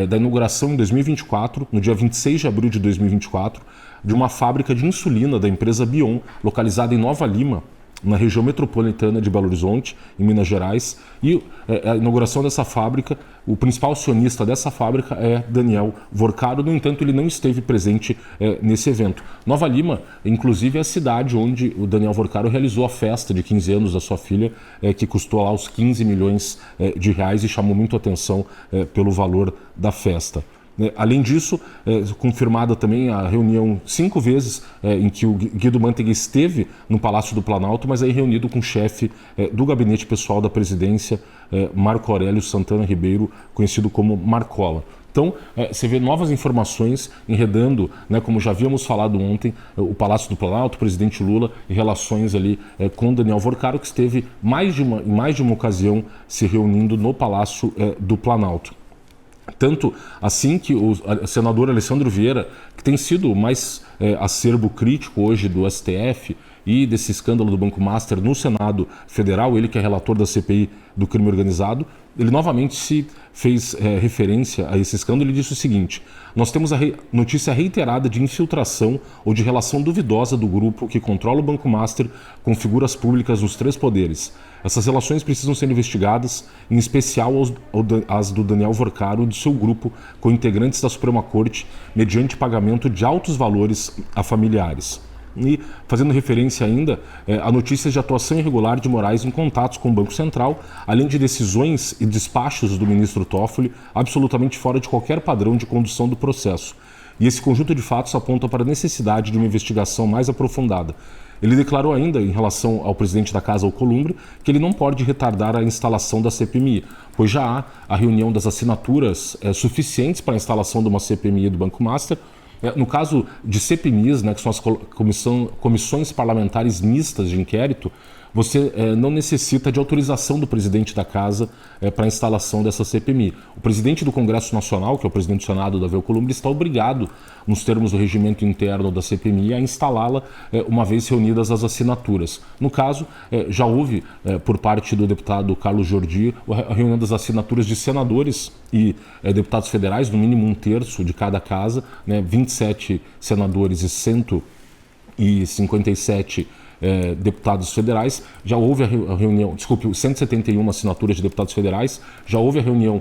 da inauguração em 2024, no dia 26 de abril de 2024, de uma fábrica de insulina da empresa Bion, localizada em Nova Lima, na região metropolitana de Belo Horizonte, em Minas Gerais. E a inauguração dessa fábrica, o principal acionista dessa fábrica é Daniel Vorcaro. No entanto, ele não esteve presente nesse evento. Nova Lima, inclusive, é a cidade onde o Daniel Vorcaro realizou a festa de 15 anos da sua filha, que custou lá os 15 milhões de reais e chamou muito a atenção pelo valor da festa. Além disso, confirmada também a reunião 5 vezes em que o Guido Mantega esteve no Palácio do Planalto, mas aí reunido com o chefe do gabinete pessoal da presidência, Marco Aurélio Santana Ribeiro, conhecido como Marcola. Então, você vê novas informações enredando, como já havíamos falado ontem, o Palácio do Planalto, o presidente Lula, e relações ali com Daniel Vorcaro, que esteve em mais de uma ocasião se reunindo no Palácio do Planalto. Tanto assim que o senador Alessandro Vieira, que tem sido o mais acerbo crítico hoje do STF e desse escândalo do Banco Master no Senado Federal, ele que é relator da CPI do crime organizado, ele novamente se fez referência a esse escândalo e disse o seguinte: nós temos a notícia reiterada de infiltração ou de relação duvidosa do grupo que controla o Banco Master com figuras públicas nos 3 poderes. Essas relações precisam ser investigadas, em especial as do Daniel Vorcaro e do seu grupo com integrantes da Suprema Corte, mediante pagamento de altos valores a familiares. E fazendo referência ainda a notícias de atuação irregular de Moraes em contatos com o Banco Central, além de decisões e despachos do ministro Toffoli absolutamente fora de qualquer padrão de condução do processo. E esse conjunto de fatos aponta para a necessidade de uma investigação mais aprofundada. Ele declarou ainda, em relação ao presidente da Casa Alcolumbre, que ele não pode retardar a instalação da CPMI, pois já há a reunião das assinaturas suficientes para a instalação de uma CPMI do Banco Master. No caso de CPMIs, que são as comissões parlamentares mistas de inquérito, você não necessita de autorização do presidente da Casa para a instalação dessa CPMI. O presidente do Congresso Nacional, que é o presidente do Senado, Davi Alcolumbre, está obrigado, nos termos do regimento interno da CPMI, a instalá-la uma vez reunidas as assinaturas. No caso, já houve, por parte do deputado Carlos Jordi, a reunião das assinaturas de senadores e deputados federais, no mínimo 1/3 de cada casa, 27 senadores e 157 deputados federais. Já houve a reunião, 171 assinaturas de deputados federais, já houve a reunião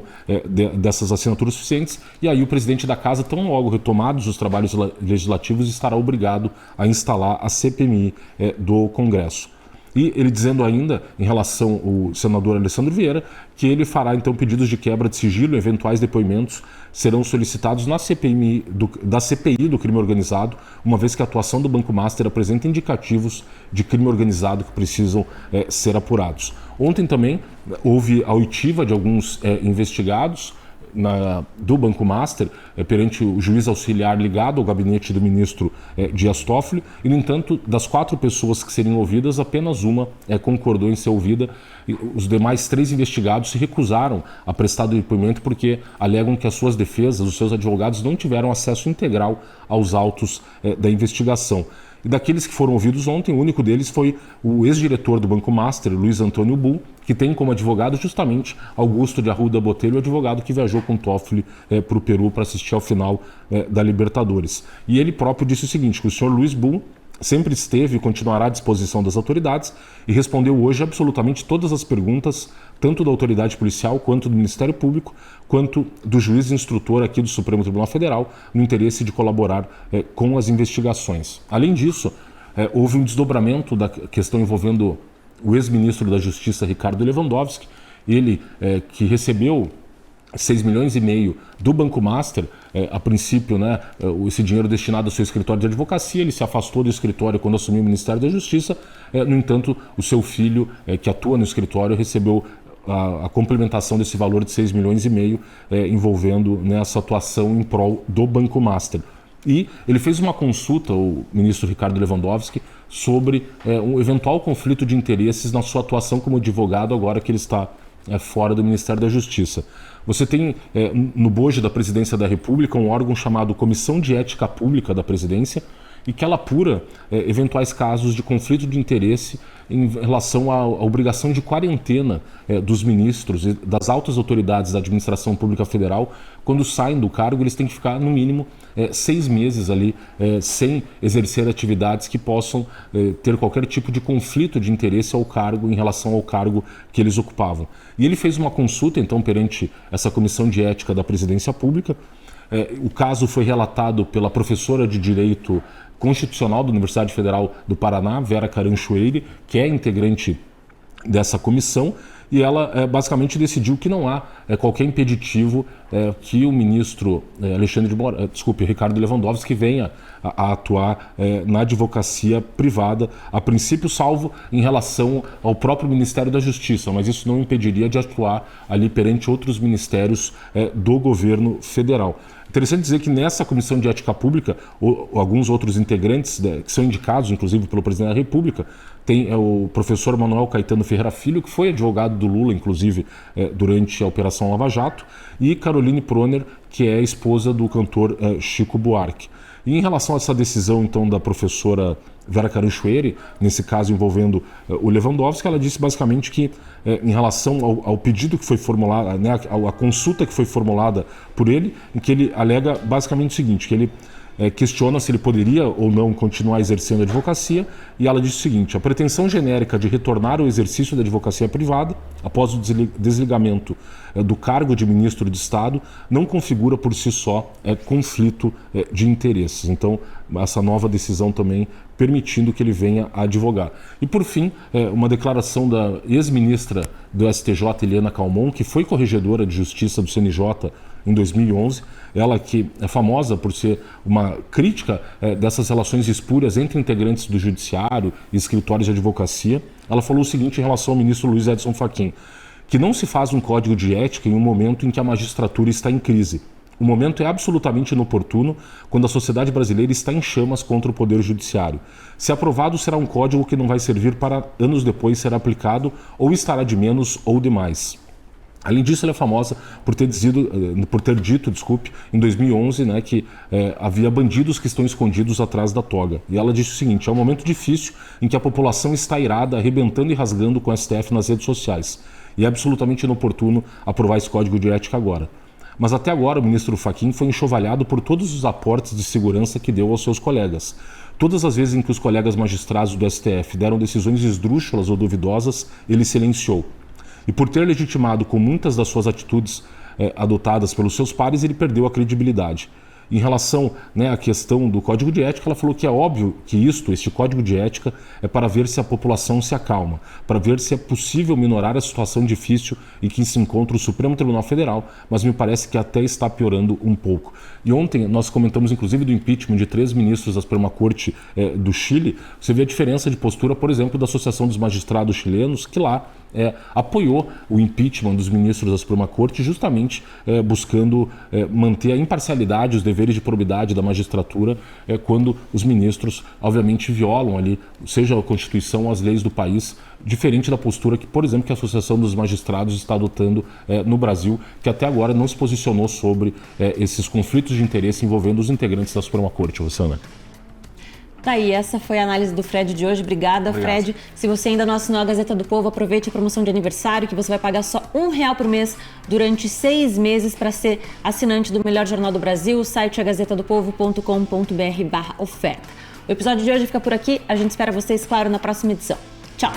dessas assinaturas suficientes, e aí o presidente da Casa, tão logo retomados os trabalhos legislativos, estará obrigado a instalar a CPMI do Congresso. E ele dizendo ainda, em relação ao senador Alessandro Vieira, que ele fará então pedidos de quebra de sigilo e eventuais depoimentos serão solicitados na CPI do crime organizado, uma vez que a atuação do Banco Master apresenta indicativos de crime organizado que precisam ser apurados. Ontem também houve a oitiva de alguns investigados do Banco Master perante o juiz auxiliar ligado ao gabinete do ministro Dias Toffoli, e, no entanto, das 4 pessoas que seriam ouvidas, apenas uma concordou em ser ouvida. E os demais 3 investigados se recusaram a prestar depoimento porque alegam que as suas defesas, os seus advogados, não tiveram acesso integral aos autos da investigação. E daqueles que foram ouvidos ontem, o único deles foi o ex-diretor do Banco Master, Luiz Antônio Bull, que tem como advogado justamente Augusto de Arruda Botelho, o advogado que viajou com Toffoli para o Peru para assistir ao final da Libertadores. E ele próprio disse o seguinte, que o senhor Luiz Bull sempre esteve e continuará à disposição das autoridades e respondeu hoje absolutamente todas as perguntas, tanto da autoridade policial, quanto do Ministério Público, quanto do juiz instrutor aqui do Supremo Tribunal Federal, no interesse de colaborar com as investigações. Além disso, houve um desdobramento da questão envolvendo o ex-ministro da Justiça, Ricardo Lewandowski, ele que recebeu 6,5 milhões do Banco Master, a princípio, né, esse dinheiro destinado ao seu escritório de advocacia, ele se afastou do escritório quando assumiu o Ministério da Justiça, no entanto, o seu filho, que atua no escritório, recebeu a complementação desse valor de 6,5 milhões, envolvendo nessa atuação em prol do Banco Master. E ele fez uma consulta, o ministro Ricardo Lewandowski, sobre um eventual conflito de interesses na sua atuação como advogado, agora que ele está fora do Ministério da Justiça. Você tem no bojo da Presidência da República um órgão chamado Comissão de Ética Pública da Presidência e que ela apura eventuais casos de conflito de interesse em relação à obrigação de quarentena dos ministros e das altas autoridades da administração pública federal. Quando saem do cargo, eles têm que ficar no mínimo 6 meses ali sem exercer atividades que possam ter qualquer tipo de conflito de interesse ao cargo em relação ao cargo que eles ocupavam. E ele fez uma consulta então perante essa Comissão de Ética da Presidência Pública. O caso foi relatado pela professora de Direito Constitucional da Universidade Federal do Paraná, Vera Caranchoeire, que é integrante dessa comissão, e ela basicamente decidiu que não há qualquer impeditivo que o ministro Ricardo Lewandowski venha a atuar na advocacia privada, a princípio salvo em relação ao próprio Ministério da Justiça, mas isso não impediria de atuar ali perante outros ministérios do governo federal. Interessante dizer que nessa Comissão de Ética Pública, alguns outros integrantes, que são indicados, inclusive, pelo Presidente da República, tem o professor Manuel Caetano Ferreira Filho, que foi advogado do Lula, inclusive, durante a Operação Lava Jato, e Caroline Proner, que é esposa do cantor Chico Buarque. E em relação a essa decisão, então, da professora Vera Caranchoeire, nesse caso envolvendo o Lewandowski, ela disse basicamente que, em relação ao pedido que foi formulado, né, a consulta que foi formulada por ele, em que ele alega basicamente o seguinte, que ele questiona se ele poderia ou não continuar exercendo a advocacia, e ela disse o seguinte: a pretensão genérica de retornar ao exercício da advocacia privada, após o desligamento do cargo de ministro de Estado, não configura por si só conflito de interesses. Então, essa nova decisão também permitindo que ele venha a advogar. E, por fim, uma declaração da ex-ministra do STJ, Eliana Calmon, que foi corregedora de Justiça do CNJ em 2011, ela que é famosa por ser uma crítica dessas relações espúrias entre integrantes do judiciário e escritórios de advocacia. Ela falou o seguinte em relação ao ministro Luiz Edson Fachin, que não se faz um código de ética em um momento em que a magistratura está em crise. O momento é absolutamente inoportuno quando a sociedade brasileira está em chamas contra o Poder Judiciário. Se aprovado, será um código que não vai servir para anos depois ser aplicado ou estará de menos ou de mais. Além disso, ela é famosa por ter dito, em 2011, né, que havia bandidos que estão escondidos atrás da toga. E ela disse o seguinte: é um momento difícil em que a população está irada, arrebentando e rasgando com o STF nas redes sociais. E é absolutamente inoportuno aprovar esse código de ética agora. Mas até agora o ministro Fachin foi enxovalhado por todos os aportes de segurança que deu aos seus colegas. Todas as vezes em que os colegas magistrados do STF deram decisões esdrúxulas ou duvidosas, ele silenciou. E por ter legitimado com muitas das suas atitudes adotadas pelos seus pares, ele perdeu a credibilidade. Em relação, né, à questão do Código de Ética, ela falou que é óbvio que este Código de Ética, é para ver se a população se acalma, para ver se é possível minorar a situação difícil em que se encontra o Supremo Tribunal Federal, mas me parece que até está piorando um pouco. E ontem nós comentamos inclusive do impeachment de 3 ministros da Suprema Corte do Chile. Você vê a diferença de postura, por exemplo, da Associação dos Magistrados Chilenos, que lá apoiou o impeachment dos ministros da Suprema Corte, justamente buscando manter a imparcialidade, os deveres de probidade da magistratura, quando os ministros, obviamente, violam ali, seja a Constituição ou as leis do país, diferente da postura que, por exemplo, que a Associação dos Magistrados está adotando no Brasil, que até agora não se posicionou sobre esses conflitos de interesse envolvendo os integrantes da Suprema Corte, Rosana. Daí, essa foi a análise do Fred de hoje. Obrigado. Fred. Se você ainda não assinou a Gazeta do Povo, aproveite a promoção de aniversário, que você vai pagar só R$1 por mês durante 6 meses para ser assinante do melhor jornal do Brasil. O site é gazetadopovo.com.br/oferta. O episódio de hoje fica por aqui. A gente espera vocês, claro, na próxima edição. Tchau!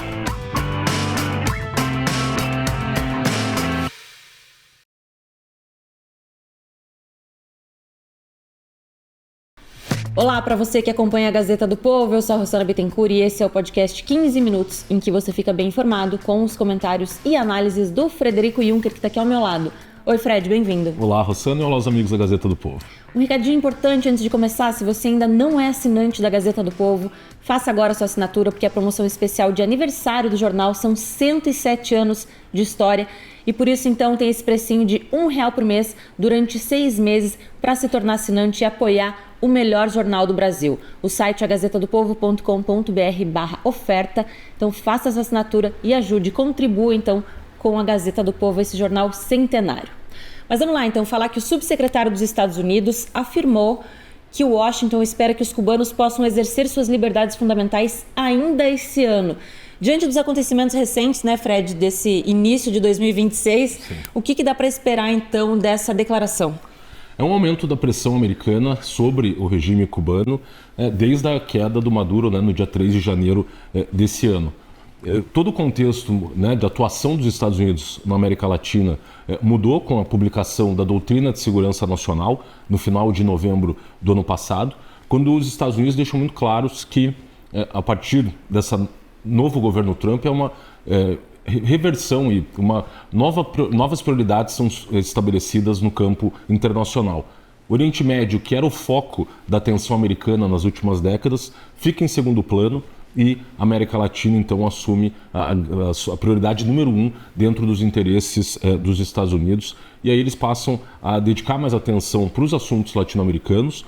Olá para você que acompanha a Gazeta do Povo, eu sou a Rossana Bittencourt e esse é o podcast 15 Minutos, em que você fica bem informado com os comentários e análises do Frederico Juncker, que está aqui ao meu lado. Oi, Fred, bem-vindo. Olá, Rossana, e olá aos amigos da Gazeta do Povo. Um recadinho importante antes de começar: se você ainda não é assinante da Gazeta do Povo, faça agora a sua assinatura, porque a promoção especial de aniversário do jornal são 107 anos de história e por isso então tem esse precinho de R$1 por mês durante 6 meses para se tornar assinante e apoiar o melhor jornal do Brasil. O site é gazetadopovo.com.br/oferta. Então faça essa assinatura e ajude, contribua então com a Gazeta do Povo, esse jornal centenário. Mas vamos lá então falar que o subsecretário dos Estados Unidos afirmou que Washington espera que os cubanos possam exercer suas liberdades fundamentais ainda esse ano. Diante dos acontecimentos recentes, né, Fred, desse início de 2026, Sim. O que dá para esperar então dessa declaração? É um aumento da pressão americana sobre o regime cubano desde a queda do Maduro, no dia 3 de janeiro desse ano. Todo o contexto de atuação dos Estados Unidos na América Latina mudou com a publicação da Doutrina de Segurança Nacional no final de novembro do ano passado, quando os Estados Unidos deixam muito claros que, a partir dessa novo governo Trump, é uma reversão e novas prioridades são estabelecidas no campo internacional. O Oriente Médio, que era o foco da atenção americana nas últimas décadas, fica em segundo plano e a América Latina, então, assume a prioridade número 1 dentro dos interesses dos Estados Unidos. E aí eles passam a dedicar mais atenção para os assuntos latino-americanos,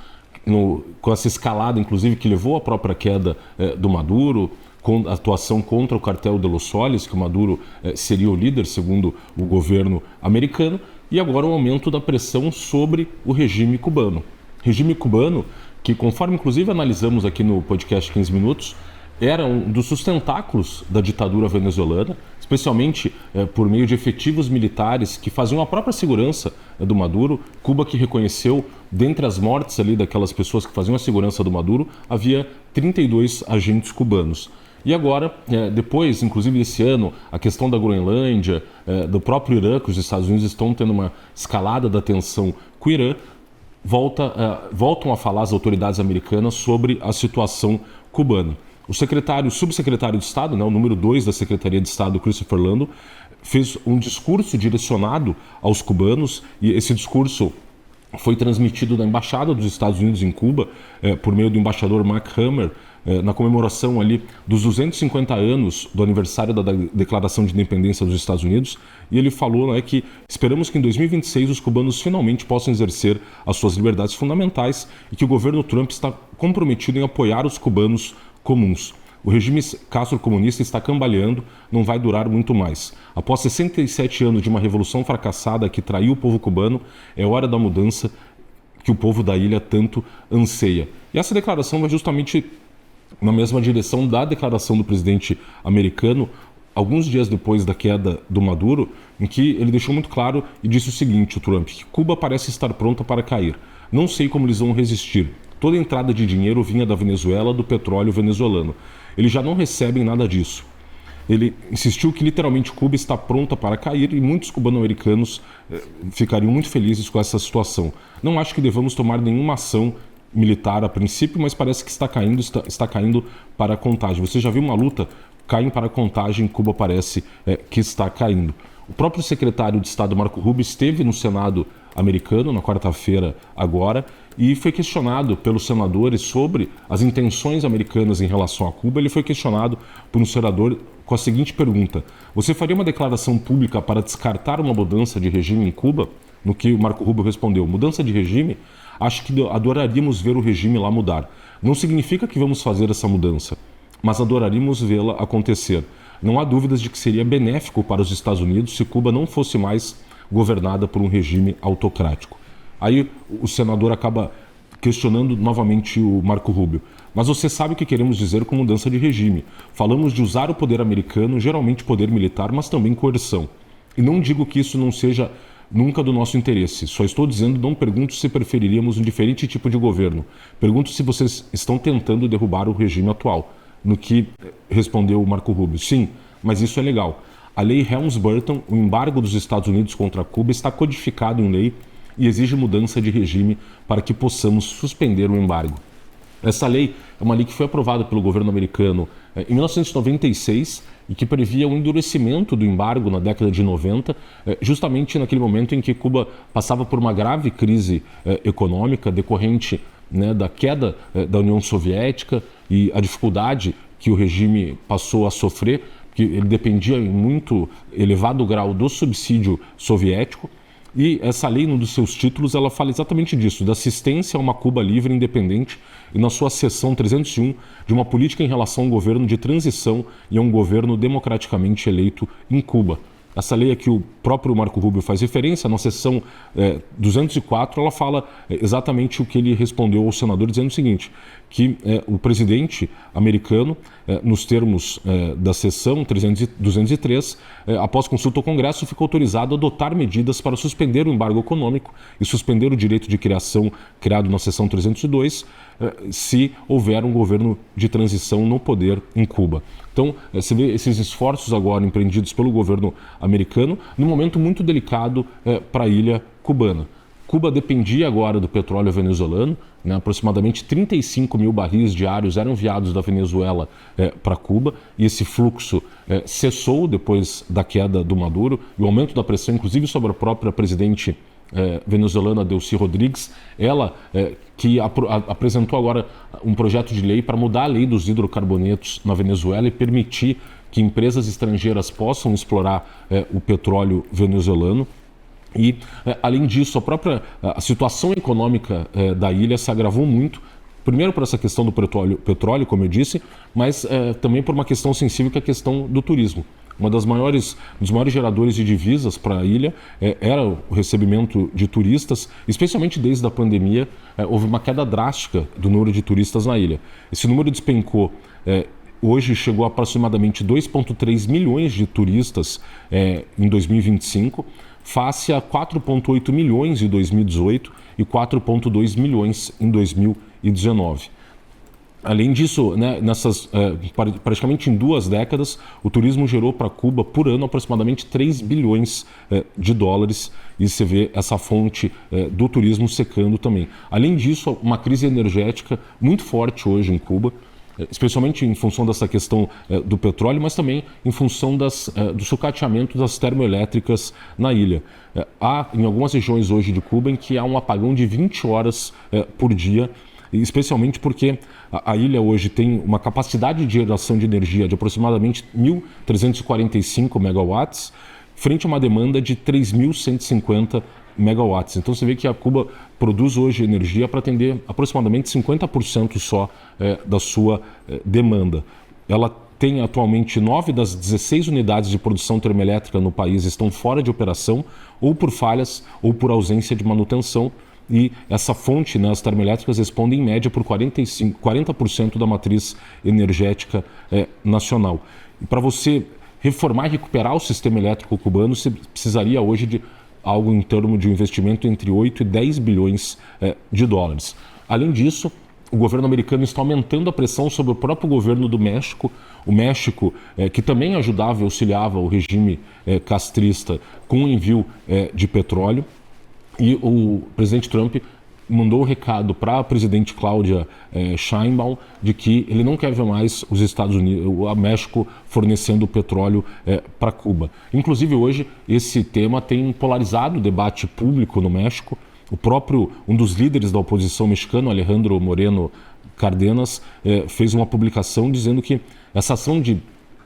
com essa escalada, inclusive, que levou à própria queda do Maduro, com a atuação contra o cartel de Los Soles, que o Maduro seria o líder, segundo o governo americano, e agora o aumento da pressão sobre o regime cubano. Regime cubano que, conforme inclusive analisamos aqui no podcast 15 Minutos, era um dos sustentáculos da ditadura venezuelana, especialmente por meio de efetivos militares que faziam a própria segurança do Maduro. Cuba, que reconheceu, dentre as mortes ali daquelas pessoas que faziam a segurança do Maduro, havia 32 agentes cubanos. E agora, depois, inclusive desse ano, a questão da Groenlândia, do próprio Irã, que os Estados Unidos estão tendo uma escalada da tensão com o Irã, voltam a falar as autoridades americanas sobre a situação cubana. O subsecretário de Estado, o número 2 da Secretaria de Estado, Christopher Lando, fez um discurso direcionado aos cubanos, e esse discurso foi transmitido da Embaixada dos Estados Unidos em Cuba, por meio do embaixador Mark Hammer, na comemoração ali dos 250 anos do aniversário da Declaração de Independência dos Estados Unidos, e ele falou que esperamos que em 2026 os cubanos finalmente possam exercer as suas liberdades fundamentais e que o governo Trump está comprometido em apoiar os cubanos comuns. O regime Castro-comunista está cambaleando, não vai durar muito mais. Após 67 anos de uma revolução fracassada que traiu o povo cubano, é hora da mudança que o povo da ilha tanto anseia. E essa declaração vai justamente na mesma direção da declaração do presidente americano, alguns dias depois da queda do Maduro, em que ele deixou muito claro e disse o seguinte, o Trump, que Cuba parece estar pronta para cair. Não sei como eles vão resistir. Toda a entrada de dinheiro vinha da Venezuela, do petróleo venezuelano. Eles já não recebem nada disso. Ele insistiu que literalmente Cuba está pronta para cair e muitos cubano-americanos ficariam muito felizes com essa situação. Não acho que devamos tomar nenhuma ação militar a princípio, mas parece que está caindo para a contagem. Você já viu uma luta? Caem para a contagem, Cuba parece que está caindo. O próprio secretário de Estado, Marco Rubio, esteve no Senado americano na quarta-feira agora e foi questionado pelos senadores sobre as intenções americanas em relação a Cuba. Ele foi questionado por um senador com a seguinte pergunta: você faria uma declaração pública para descartar uma mudança de regime em Cuba? No que o Marco Rubio respondeu: mudança de regime? Acho que adoraríamos ver o regime lá mudar. Não significa que vamos fazer essa mudança, mas adoraríamos vê-la acontecer. Não há dúvidas de que seria benéfico para os Estados Unidos se Cuba não fosse mais governada por um regime autocrático. Aí o senador acaba questionando novamente o Marco Rubio. Mas você sabe o que queremos dizer com mudança de regime. Falamos de usar o poder americano, geralmente poder militar, mas também coerção. E não digo que isso não seja nunca do nosso interesse. Só estou dizendo, não pergunto se preferiríamos um diferente tipo de governo. Pergunto se vocês estão tentando derrubar o regime atual. No que respondeu o Marco Rubio. Sim, mas isso é legal. A lei Helms-Burton, o embargo dos Estados Unidos contra Cuba, está codificado em lei e exige mudança de regime para que possamos suspender o embargo. Essa lei é uma lei que foi aprovada pelo governo americano em 1996 e que previa o endurecimento do embargo na década de 90, justamente naquele momento em que Cuba passava por uma grave crise econômica decorrente, né, da queda da União Soviética e a dificuldade que o regime passou a sofrer, que ele dependia em muito elevado grau do subsídio soviético. E essa lei, num dos seus títulos, ela fala exatamente disso, da assistência a uma Cuba livre e independente, e na sua seção 301, de uma política em relação a um governo de transição e a um governo democraticamente eleito em Cuba. Essa lei a que o próprio Marco Rubio faz referência, na seção 204, ela fala exatamente o que ele respondeu ao senador, dizendo o seguinte, que o presidente americano, nos termos da seção 203, após consulta ao Congresso, ficou autorizado a adotar medidas para suspender o embargo econômico e suspender o direito de criação criado na seção 302, se houver um governo de transição no poder em Cuba. Então, você vê esses esforços agora empreendidos pelo governo americano num momento muito delicado para a ilha cubana. Cuba dependia agora do petróleo venezuelano, né? Aproximadamente 35 mil barris diários eram enviados da Venezuela para Cuba, e esse fluxo cessou depois da queda do Maduro e o aumento da pressão, inclusive sobre a própria presidente venezuelana Delcy Rodrigues, ela que apresentou agora um projeto de lei para mudar a lei dos hidrocarbonetos na Venezuela e permitir que empresas estrangeiras possam explorar o petróleo venezuelano. E, além disso, a situação econômica da ilha se agravou muito, primeiro por essa questão do petróleo, como eu disse, mas também por uma questão sensível, que é a questão do turismo. Dos maiores geradores de divisas para a ilha era o recebimento de turistas, especialmente desde a pandemia. Houve uma queda drástica do número de turistas na ilha. Esse número despencou, hoje chegou a aproximadamente 2,3 milhões de turistas em 2025, face a 4,8 milhões em 2018 e 4,2 milhões em 2019. Além disso, né, praticamente em 2 décadas, o turismo gerou para Cuba por ano aproximadamente 3 bilhões de dólares, e você vê essa fonte do turismo secando também. Além disso, uma crise energética muito forte hoje em Cuba, especialmente em função dessa questão do petróleo, mas também em função do sucateamento das termoelétricas na ilha. Há em algumas regiões hoje de Cuba em que há um apagão de 20 horas por dia, especialmente porque a ilha hoje tem uma capacidade de geração de energia de aproximadamente 1.345 megawatts, frente a uma demanda de 3.150 megawatts. Então você vê que a Cuba produz hoje energia para atender aproximadamente 50% só da sua demanda. Ela tem atualmente 9 das 16 unidades de produção termoelétrica no país estão fora de operação, ou por falhas ou por ausência de manutenção. E essa fonte, né, as termoelétricas respondem em média por 40% da matriz energética nacional. E para você reformar e recuperar o sistema elétrico cubano, você precisaria hoje de algo em torno de um investimento entre 8 e 10 bilhões de dólares. Além disso, o governo americano está aumentando a pressão sobre o próprio governo do México. O México, que também ajudava e auxiliava o regime castrista com o envio de petróleo. E o presidente Trump mandou um recado para a presidente Cláudia Sheinbaum de que ele não quer ver mais os Estados Unidos, o México fornecendo petróleo para Cuba. Inclusive hoje esse tema tem polarizado o debate público no México. Um dos líderes da oposição mexicana, Alejandro Moreno Cárdenas, fez uma publicação dizendo que essa ação de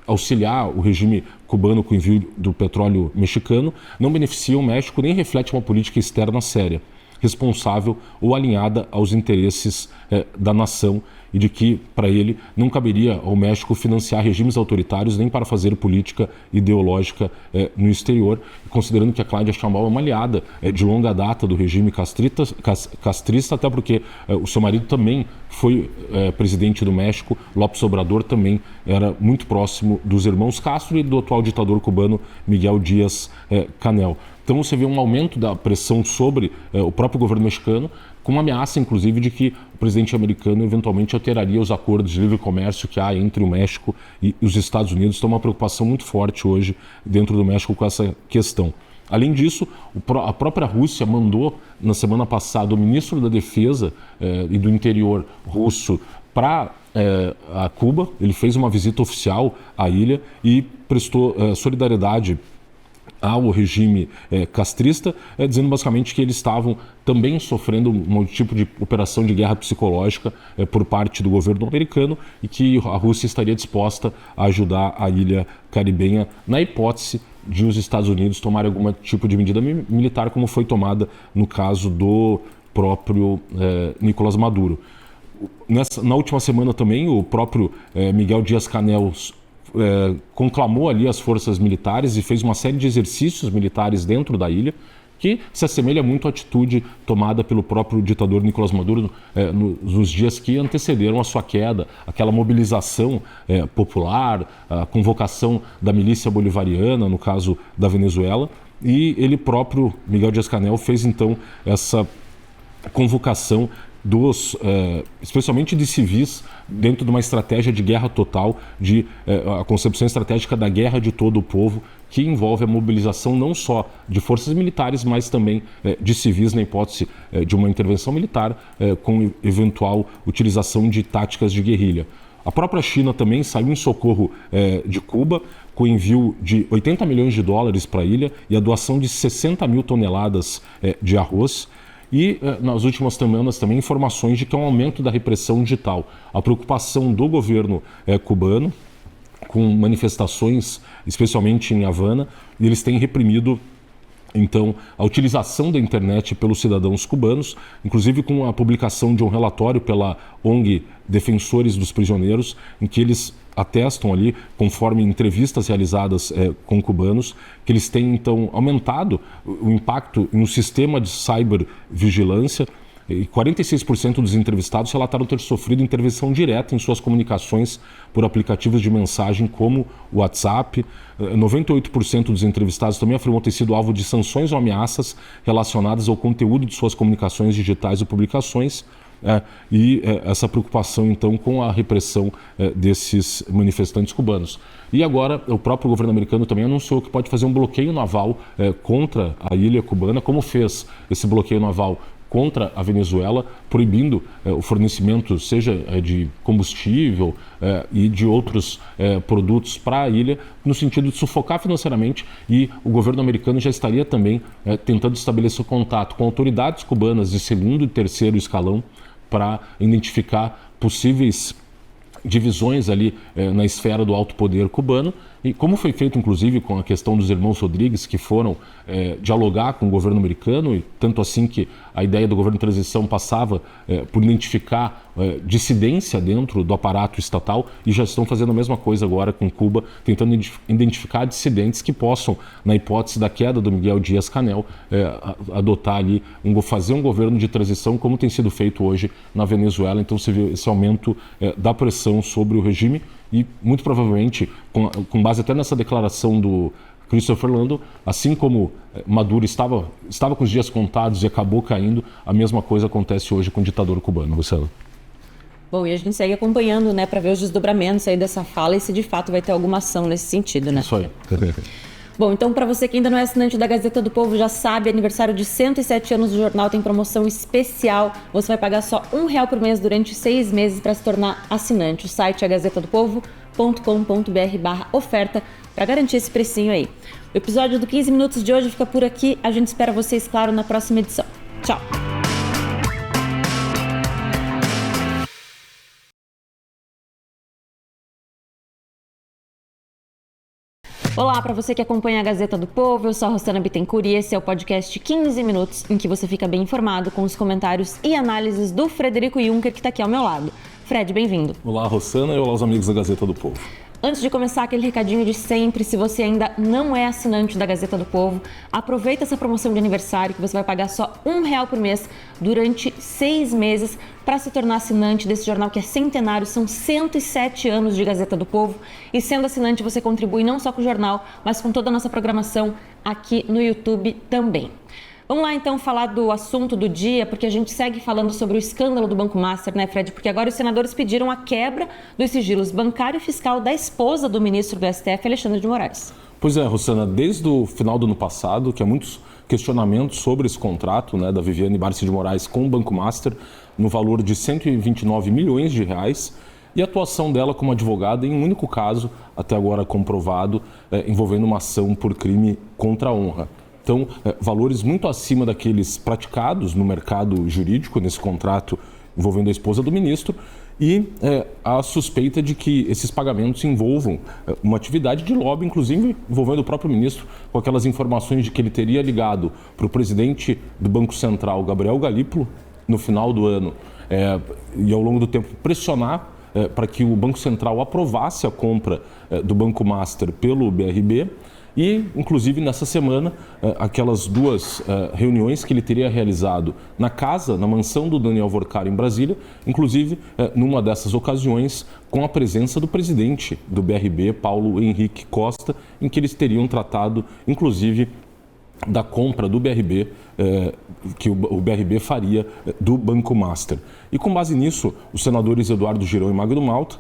auxiliar o regime cubano com o envio do petróleo mexicano não beneficia o México nem reflete uma política externa séria. responsável ou alinhada aos interesses da nação, e de que, para ele, não caberia ao México financiar regimes autoritários nem para fazer política ideológica no exterior, considerando que a Cláudia Sheinbaum é uma aliada de longa data do regime castrista, até porque o seu marido também foi presidente do México. López Obrador também era muito próximo dos irmãos Castro e do atual ditador cubano Miguel Díaz-Canel. Então você vê um aumento da pressão sobre o próprio governo mexicano, com uma ameaça, inclusive, de que o presidente americano eventualmente alteraria os acordos de livre comércio que há entre o México e os Estados Unidos. Então, uma preocupação muito forte hoje dentro do México com essa questão. Além disso, a própria Rússia mandou, na semana passada, o ministro da Defesa e do Interior russo para a Cuba. Ele fez uma visita oficial à ilha e prestou solidariedade ao regime castrista, dizendo basicamente que eles estavam também sofrendo um tipo de operação de guerra psicológica por parte do governo americano e que a Rússia estaria disposta a ajudar a ilha caribenha na hipótese de os Estados Unidos tomarem algum tipo de medida militar, como foi tomada no caso do próprio Nicolás Maduro. Na última semana também, o próprio Miguel Díaz-Canel conclamou ali as forças militares e fez uma série de exercícios militares dentro da ilha, que se assemelha muito à atitude tomada pelo próprio ditador Nicolás Maduro nos dias que antecederam a sua queda, aquela mobilização popular, a convocação da milícia bolivariana, no caso da Venezuela, e ele próprio, Miguel Díaz-Canel, fez então essa convocação especialmente de civis, dentro de uma estratégia de guerra total, a concepção estratégica da guerra de todo o povo, que envolve a mobilização não só de forças militares, mas também de civis, na hipótese de uma intervenção militar, com eventual utilização de táticas de guerrilha. A própria China também saiu em socorro de Cuba, com o envio de 80 milhões de dólares para a ilha e a doação de 60 mil toneladas de arroz. E nas últimas semanas também informações de que há um aumento da repressão digital. A preocupação do governo cubano com manifestações, especialmente em Havana, e eles têm reprimido então a utilização da internet pelos cidadãos cubanos, inclusive com a publicação de um relatório pela ONG Defensores dos Prisioneiros, em que eles atestam ali, conforme entrevistas realizadas com cubanos, que eles têm então aumentado o impacto no sistema de cybervigilância, e 46% dos entrevistados relataram ter sofrido intervenção direta em suas comunicações por aplicativos de mensagem como o WhatsApp. 98% dos entrevistados também afirmam ter sido alvo de sanções ou ameaças relacionadas ao conteúdo de suas comunicações digitais ou publicações. Essa preocupação, então, com a repressão desses manifestantes cubanos. E agora, o próprio governo americano também anunciou que pode fazer um bloqueio naval contra a ilha cubana, como fez esse bloqueio naval contra a Venezuela, proibindo o fornecimento, seja de combustível e de outros produtos para a ilha, no sentido de sufocar financeiramente, e o governo americano já estaria também tentando estabelecer contato com autoridades cubanas de segundo e terceiro escalão para identificar possíveis divisões ali na esfera do alto poder cubano, e como foi feito inclusive com a questão dos irmãos Rodrigues, que foram dialogar com o governo americano, e tanto assim que a ideia do governo de transição passava por identificar dissidência dentro do aparato estatal, e já estão fazendo a mesma coisa agora com Cuba, tentando identificar dissidentes que possam, na hipótese da queda do Miguel Díaz-Canel, adotar ali, fazer um governo de transição, como tem sido feito hoje na Venezuela. Então você vê esse aumento da pressão sobre o regime, e muito provavelmente, com base até nessa declaração do Christopher Landau, assim como Maduro estava com os dias contados e acabou caindo, a mesma coisa acontece hoje com o ditador cubano. Luciano. Bom, e a gente segue acompanhando, né, para ver os desdobramentos aí dessa fala e se de fato vai ter alguma ação nesse sentido, né? Isso aí. Bom, então para você que ainda não é assinante da Gazeta do Povo, já sabe, aniversário de 107 anos do jornal tem promoção especial. Você vai pagar só R$1 por mês durante 6 meses para se tornar assinante. O site é gazetadopovo.com.br/oferta para garantir esse precinho aí. O episódio do 15 Minutos de hoje fica por aqui. A gente espera vocês, claro, na próxima edição. Tchau! Olá, para você que acompanha a Gazeta do Povo, eu sou a Rosana Bittencourt e esse é o podcast 15 Minutos, em que você fica bem informado com os comentários e análises do Frederico Juncker, que está aqui ao meu lado. Fred, bem-vindo. Olá, Rosana, e olá aos amigos da Gazeta do Povo. Antes de começar, aquele recadinho de sempre, se você ainda não é assinante da Gazeta do Povo, aproveita essa promoção de aniversário que você vai pagar só R$1 por mês durante 6 meses para se tornar assinante desse jornal que é centenário. São 107 anos de Gazeta do Povo e sendo assinante você contribui não só com o jornal, mas com toda a nossa programação aqui no YouTube também. Vamos lá então falar do assunto do dia, porque a gente segue falando sobre o escândalo do Banco Master, né, Fred? Porque agora os senadores pediram a quebra dos sigilos bancário e fiscal da esposa do ministro do STF, Alexandre de Moraes. Pois é, Rosana, desde o final do ano passado, que há muitos questionamentos sobre esse contrato, né, da Viviane Barsi de Moraes com o Banco Master, no valor de 129 milhões de reais, e a atuação dela como advogada em um único caso, até agora comprovado, envolvendo uma ação por crime contra a honra. Então, valores muito acima daqueles praticados no mercado jurídico, nesse contrato envolvendo a esposa do ministro, e a suspeita de que esses pagamentos envolvam uma atividade de lobby, inclusive envolvendo o próprio ministro, com aquelas informações de que ele teria ligado para o presidente do Banco Central, Gabriel Galípolo, no final do ano, e ao longo do tempo pressionar para que o Banco Central aprovasse a compra do Banco Master pelo BRB. E, inclusive, nessa semana, aquelas duas reuniões que ele teria realizado na casa, na mansão do Daniel Workar em Brasília, inclusive, numa dessas ocasiões, com a presença do presidente do BRB, Paulo Henrique Costa, em que eles teriam tratado, inclusive, da compra do BRB, que o BRB faria do Banco Master. E com base nisso, os senadores Eduardo Girão e Magno Malta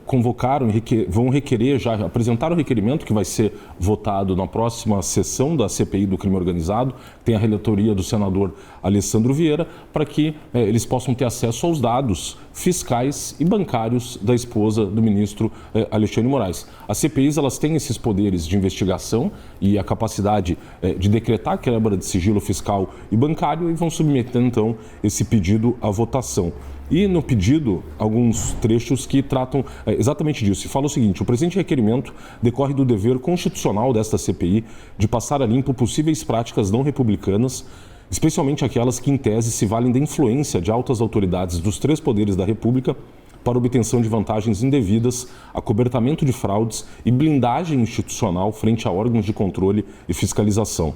convocaram, vão requerer, já apresentaram o requerimento que vai ser votado na próxima sessão da CPI do crime organizado, tem a relatoria do senador Alessandro Vieira, para que eles possam ter acesso aos dados fiscais e bancários da esposa do ministro Alexandre de Moraes. As CPIs, elas têm esses poderes de investigação e a capacidade de decretar a quebra de sigilo fiscal e bancário e vão submeter, então, esse pedido à votação. E no pedido, alguns trechos que tratam exatamente disso. E fala o seguinte: o presente requerimento decorre do dever constitucional desta CPI de passar a limpo possíveis práticas não republicanas, especialmente aquelas que, em tese, se valem da influência de altas autoridades dos 3 poderes da República para obtenção de vantagens indevidas, acobertamento de fraudes e blindagem institucional frente a órgãos de controle e fiscalização.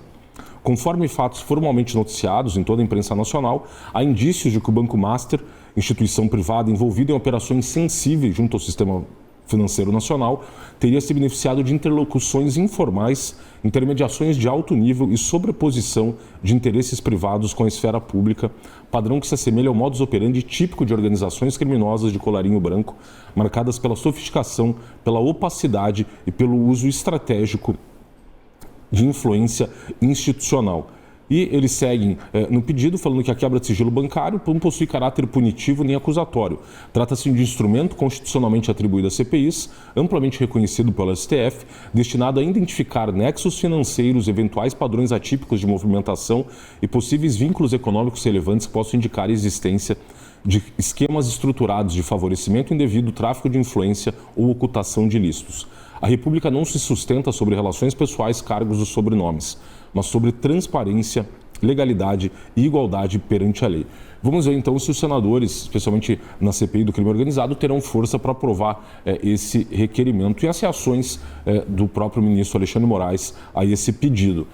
Conforme fatos formalmente noticiados em toda a imprensa nacional, há indícios de que o Banco Master, instituição privada envolvida em operações sensíveis junto ao sistema financeiro nacional, teria se beneficiado de interlocuções informais, intermediações de alto nível e sobreposição de interesses privados com a esfera pública, padrão que se assemelha ao modus operandi típico de organizações criminosas de colarinho branco, marcadas pela sofisticação, pela opacidade e pelo uso estratégico de influência institucional. E eles seguem no pedido falando que a quebra de sigilo bancário não possui caráter punitivo nem acusatório. Trata-se de um instrumento constitucionalmente atribuído às CPIs, amplamente reconhecido pelo STF, destinado a identificar nexos financeiros, eventuais padrões atípicos de movimentação e possíveis vínculos econômicos relevantes que possam indicar a existência de esquemas estruturados de favorecimento indevido, tráfico de influência ou ocultação de ilícitos. A República não se sustenta sobre relações pessoais, cargos ou sobrenomes, mas sobre transparência, legalidade e igualdade perante a lei. Vamos ver então se os senadores, especialmente na CPI do crime organizado, terão força para aprovar esse requerimento e as reações do próprio ministro Alexandre de Moraes a esse pedido.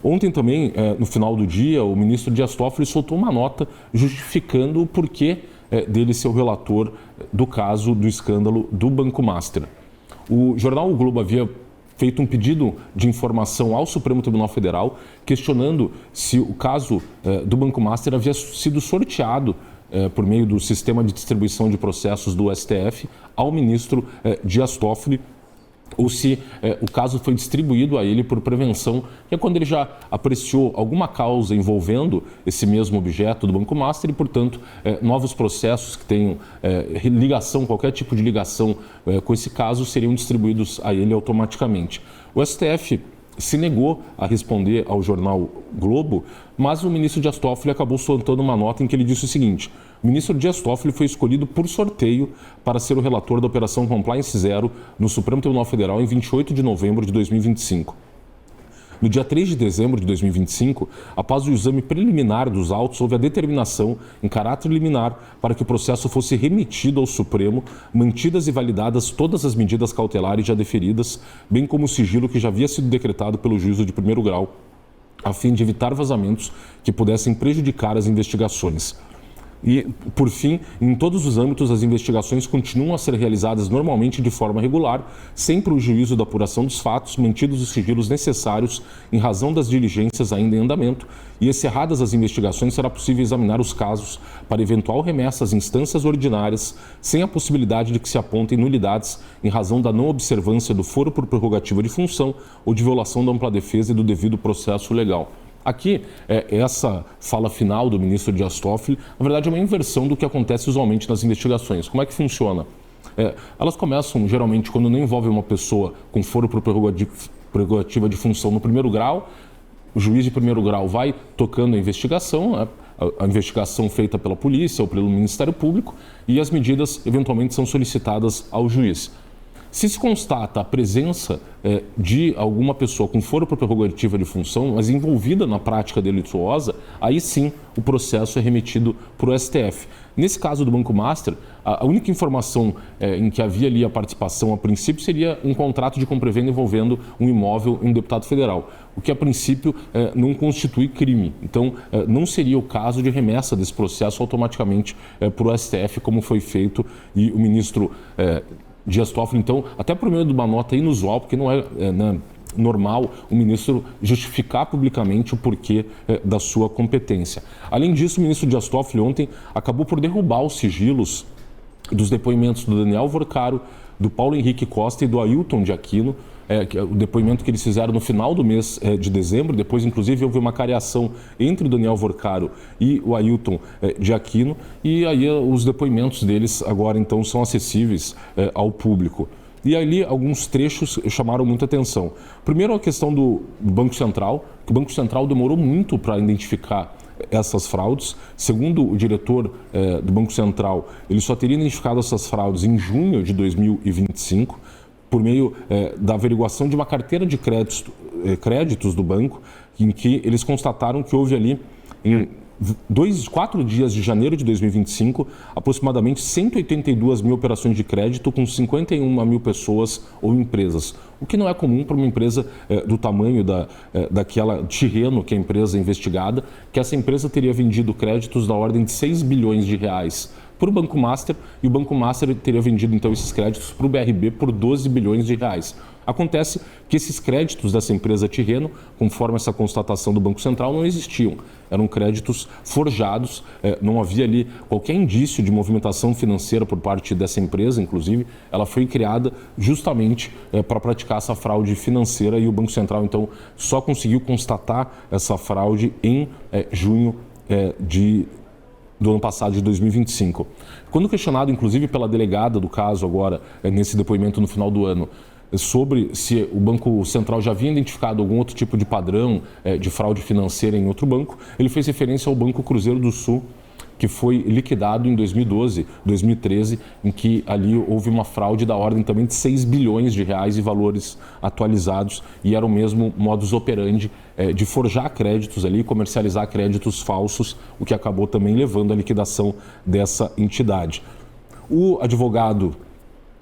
Ontem também, no final do dia, o ministro Dias Toffoli soltou uma nota justificando o porquê dele ser o relator do caso do escândalo do Banco Master. O jornal O Globo havia feito um pedido de informação ao Supremo Tribunal Federal, questionando se o caso do Banco Master havia sido sorteado por meio do sistema de distribuição de processos do STF ao ministro Dias Toffoli, ou se o caso foi distribuído a ele por prevenção, que é quando ele já apreciou alguma causa envolvendo esse mesmo objeto do Banco Master e, portanto, novos processos que tenham ligação, qualquer tipo de ligação com esse caso, seriam distribuídos a ele automaticamente. O STF se negou a responder ao jornal Globo, mas o ministro Dias Toffoli acabou soltando uma nota em que ele disse o seguinte: o ministro Dias Toffoli foi escolhido por sorteio para ser o relator da Operação Compliance Zero no Supremo Tribunal Federal em 28 de novembro de 2025. No dia 3 de dezembro de 2025, após o exame preliminar dos autos, houve a determinação, em caráter liminar, para que o processo fosse remetido ao Supremo, mantidas e validadas todas as medidas cautelares já deferidas, bem como o sigilo que já havia sido decretado pelo juízo de primeiro grau, a fim de evitar vazamentos que pudessem prejudicar as investigações. E, por fim, em todos os âmbitos, as investigações continuam a ser realizadas normalmente de forma regular, sem prejuízo da apuração dos fatos, mantidos os sigilos necessários em razão das diligências ainda em andamento, e encerradas as investigações, será possível examinar os casos para eventual remessa às instâncias ordinárias, sem a possibilidade de que se apontem nulidades em razão da não observância do foro por prerrogativa de função ou de violação da ampla defesa e do devido processo legal. Aqui, essa fala final do ministro Dias Toffoli, na verdade, é uma inversão do que acontece usualmente nas investigações. Como é que funciona? Elas começam, geralmente, quando não envolve uma pessoa com foro por prerrogativa de função no primeiro grau, o juiz de primeiro grau vai tocando a investigação, a investigação feita pela polícia ou pelo Ministério Público, e as medidas, eventualmente, são solicitadas ao juiz. Se se constata a presença de alguma pessoa com foro por prerrogativa de função, mas envolvida na prática delituosa, aí sim o processo é remetido para o STF. Nesse caso do Banco Master, a única informação em que havia ali a participação a princípio seria um contrato de compra e venda envolvendo um imóvel e um deputado federal, o que a princípio não constitui crime. Então, não seria o caso de remessa desse processo automaticamente para o STF, como foi feito, e o ministro Dias Toffoli, então, até por meio de uma nota inusual, porque não é normal o ministro justificar publicamente o porquê da sua competência. Além disso, o ministro Dias Toffoli ontem acabou por derrubar os sigilos dos depoimentos do Daniel Vorcaro, do Paulo Henrique Costa e do Ailton de Aquino, o depoimento que eles fizeram no final do mês de dezembro. Depois, inclusive, houve uma cariação entre o Daniel Vorcaro e o Ailton de Aquino, e aí os depoimentos deles agora, então, são acessíveis ao público. E ali alguns trechos chamaram muita atenção. Primeiro, a questão do Banco Central, que o Banco Central demorou muito para identificar essas fraudes. Segundo o diretor do Banco Central, ele só teria identificado essas fraudes em junho de 2025, por meio da averiguação de uma carteira de créditos do banco, em que eles constataram que houve ali, em 4 dias de janeiro de 2025, aproximadamente 182 mil operações de crédito com 51 mil pessoas ou empresas, o que não é comum para uma empresa do tamanho daquela Tirreno, que é a empresa investigada, que essa empresa teria vendido créditos da ordem de 6 bilhões de reais para o Banco Master, e o Banco Master teria vendido então esses créditos para o BRB por 12 bilhões de reais. Acontece que esses créditos dessa empresa Tirreno, conforme essa constatação do Banco Central, não existiam. Eram créditos forjados, não havia ali qualquer indício de movimentação financeira por parte dessa empresa. Inclusive, ela foi criada justamente para praticar essa fraude financeira, e o Banco Central então só conseguiu constatar essa fraude em junho do ano passado, de 2025. Quando questionado, inclusive, pela delegada do caso agora, nesse depoimento no final do ano, sobre se o Banco Central já havia identificado algum outro tipo de padrão de fraude financeira em outro banco, ele fez referência ao Banco Cruzeiro do Sul, que foi liquidado em 2012, 2013, em que ali houve uma fraude da ordem também de 6 bilhões de reais e valores atualizados, e era o mesmo modus operandi de forjar créditos ali, comercializar créditos falsos, o que acabou também levando à liquidação dessa entidade. O advogado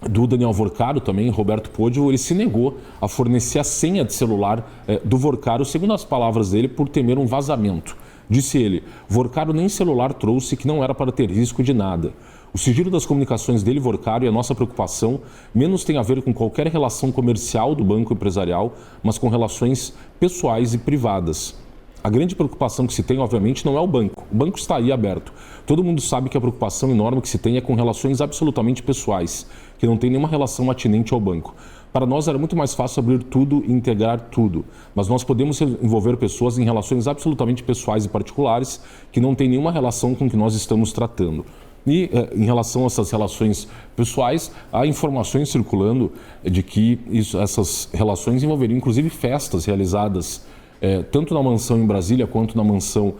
do Daniel Vorcaro também, Roberto Podio, ele se negou a fornecer a senha de celular do Vorcaro, segundo as palavras dele, por temer um vazamento. Disse ele: Vorcaro nem celular trouxe, que não era para ter risco de nada. O sigilo das comunicações dele, Vorcaro, e a nossa preocupação menos tem a ver com qualquer relação comercial do banco empresarial, mas com relações pessoais e privadas. A grande preocupação que se tem, obviamente, não é o banco. O banco está aí aberto. Todo mundo sabe que a preocupação enorme que se tem é com relações absolutamente pessoais, que não tem nenhuma relação atinente ao banco. Para nós era muito mais fácil abrir tudo e integrar tudo, mas nós podemos envolver pessoas em relações absolutamente pessoais e particulares que não têm nenhuma relação com o que nós estamos tratando. E em relação a essas relações pessoais, há informações circulando de que essas relações envolveriam inclusive festas realizadas tanto na mansão em Brasília quanto na mansão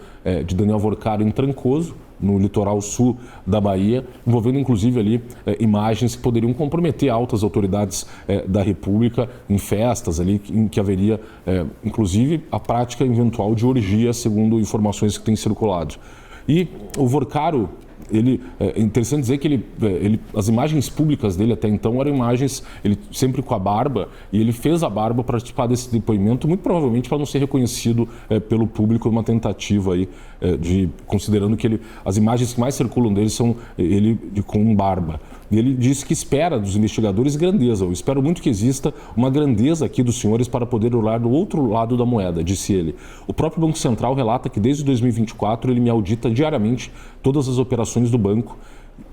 de Daniel Worcaro em Trancoso, no litoral sul da Bahia, envolvendo inclusive ali imagens que poderiam comprometer altas autoridades da República em festas ali, em que haveria inclusive a prática eventual de orgia, segundo informações que têm circulado. E o Worcaro, é interessante dizer que as imagens públicas dele até então eram imagens, ele sempre com a barba, e ele fez a barba para participar desse depoimento, muito provavelmente para não ser reconhecido pelo público, uma tentativa aí, considerando que as imagens que mais circulam dele são ele com barba. E ele disse que espera dos investigadores grandeza. Eu espero muito que exista uma grandeza aqui dos senhores para poder olhar do outro lado da moeda, disse ele. O próprio Banco Central relata que desde 2024 ele me audita diariamente todas as operações do banco,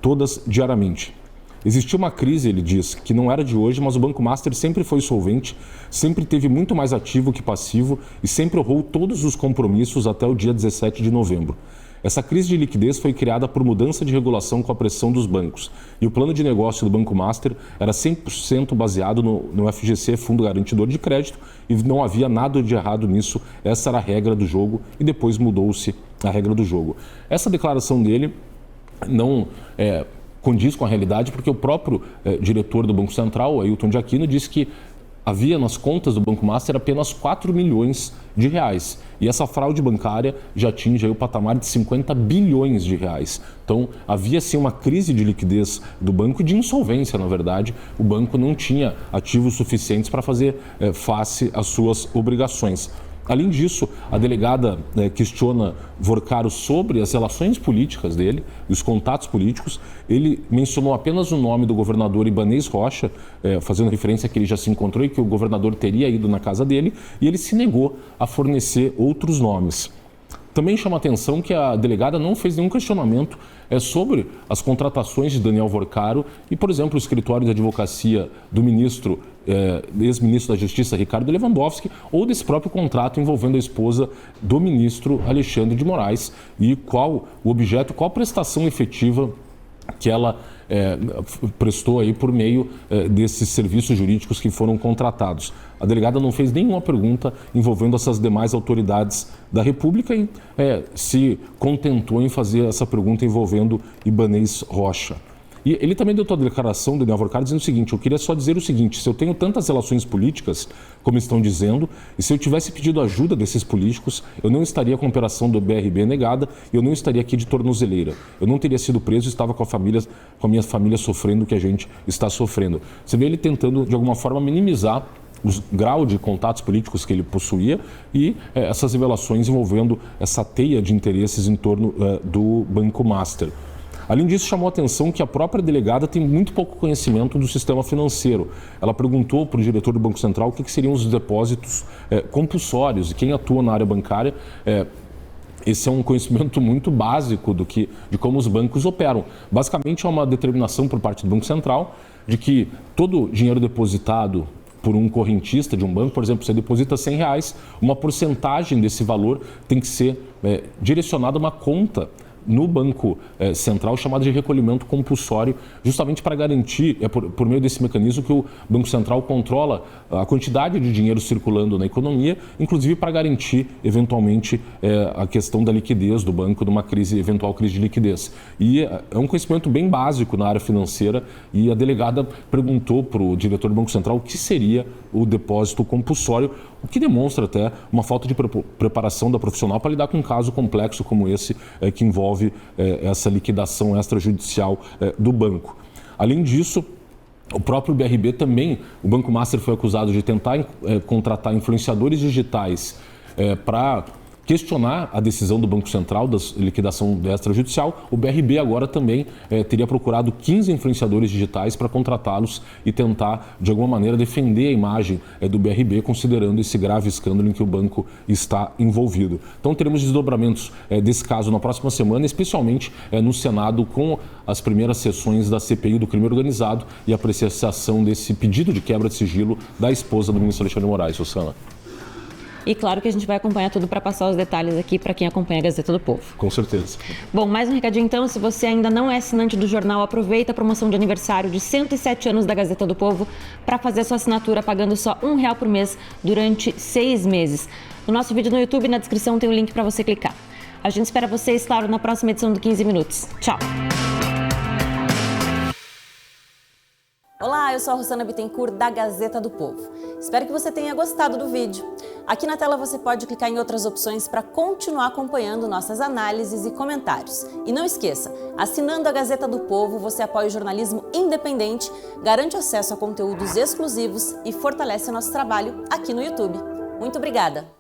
todas diariamente. Existia uma crise, ele diz, que não era de hoje, mas o Banco Master sempre foi solvente, sempre teve muito mais ativo que passivo e sempre honrou todos os compromissos até o dia 17 de novembro. Essa crise de liquidez foi criada por mudança de regulação com a pressão dos bancos. E o plano de negócio do Banco Master era 100% baseado no FGC, Fundo Garantidor de Crédito, e não havia nada de errado nisso. Essa era a regra do jogo e depois mudou-se a regra do jogo. Essa declaração dele não condiz com a realidade, porque o próprio diretor do Banco Central, Ailton de Aquino, disse que havia nas contas do Banco Master apenas 4 milhões de reais. E essa fraude bancária já atinge aí o patamar de 50 bilhões de reais. Então, havia sim uma crise de liquidez do banco e de insolvência, na verdade. O banco não tinha ativos suficientes para fazer face às suas obrigações. Além disso, a delegada questiona Worcaro sobre as relações políticas dele, os contatos políticos. Ele mencionou apenas o nome do governador Ibanez Rocha, fazendo referência a que ele já se encontrou e que o governador teria ido na casa dele, e ele se negou a fornecer outros nomes. Também chama a atenção que a delegada não fez nenhum questionamento sobre as contratações de Daniel Worcaro e, por exemplo, o escritório de advocacia do ex-ministro da Justiça, Ricardo Lewandowski, ou desse próprio contrato envolvendo a esposa do ministro Alexandre de Moraes e qual o objeto, qual a prestação efetiva que ela prestou aí por meio desses serviços jurídicos que foram contratados. A delegada não fez nenhuma pergunta envolvendo essas demais autoridades da República e se contentou em fazer essa pergunta envolvendo Ibanez Rocha. E ele também deu toda a declaração, Daniel Worcaro, dizendo o seguinte: eu queria só dizer o seguinte, se eu tenho tantas relações políticas, como estão dizendo, e se eu tivesse pedido ajuda desses políticos, eu não estaria com a operação do BRB negada, eu não estaria aqui de tornozeleira. Eu não teria sido preso e estava com a minha família sofrendo o que a gente está sofrendo. Você vê ele tentando, de alguma forma, minimizar o grau de contatos políticos que ele possuía e essas revelações envolvendo essa teia de interesses em torno do Banco Master. Além disso, chamou a atenção que a própria delegada tem muito pouco conhecimento do sistema financeiro. Ela perguntou para o diretor do Banco Central o que seriam os depósitos compulsórios e quem atua na área bancária. Esse é um conhecimento muito básico de como os bancos operam. Basicamente, é uma determinação por parte do Banco Central de que todo dinheiro depositado por um correntista de um banco, por exemplo, você deposita R$100, uma porcentagem desse valor tem que ser direcionada a uma conta no Banco Central, chamado de recolhimento compulsório, justamente para garantir, por meio desse mecanismo, que o Banco Central controla a quantidade de dinheiro circulando na economia, inclusive para garantir, eventualmente, a questão da liquidez do banco, de uma eventual crise de liquidez. E é um conhecimento bem básico na área financeira e a delegada perguntou para o diretor do Banco Central o que seria o depósito compulsório, o que demonstra até uma falta de preparação da profissional para lidar com um caso complexo como esse, que envolve essa liquidação extrajudicial do banco. Além disso, o próprio BRB também, o Banco Master foi acusado de tentar contratar influenciadores digitais para questionar a decisão do Banco Central da liquidação extrajudicial. O BRB agora também teria procurado 15 influenciadores digitais para contratá-los e tentar, de alguma maneira, defender a imagem do BRB, considerando esse grave escândalo em que o banco está envolvido. Então, teremos desdobramentos desse caso na próxima semana, especialmente no Senado, com as primeiras sessões da CPI do crime organizado e a apreciação desse pedido de quebra de sigilo da esposa do ministro Alexandre de Moraes, Rosana. E claro que a gente vai acompanhar tudo para passar os detalhes aqui para quem acompanha a Gazeta do Povo. Com certeza. Bom, mais um recadinho então, se você ainda não é assinante do jornal, aproveita a promoção de aniversário de 107 anos da Gazeta do Povo para fazer a sua assinatura pagando só R$1 por mês durante 6 meses. No nosso vídeo no YouTube, na descrição tem um link para você clicar. A gente espera vocês, claro, na próxima edição do 15 Minutos. Tchau! Olá, eu sou a Rossana Bittencourt da Gazeta do Povo. Espero que você tenha gostado do vídeo. Aqui na tela você pode clicar em outras opções para continuar acompanhando nossas análises e comentários. E não esqueça, assinando a Gazeta do Povo, você apoia o jornalismo independente, garante acesso a conteúdos exclusivos e fortalece nosso trabalho aqui no YouTube. Muito obrigada!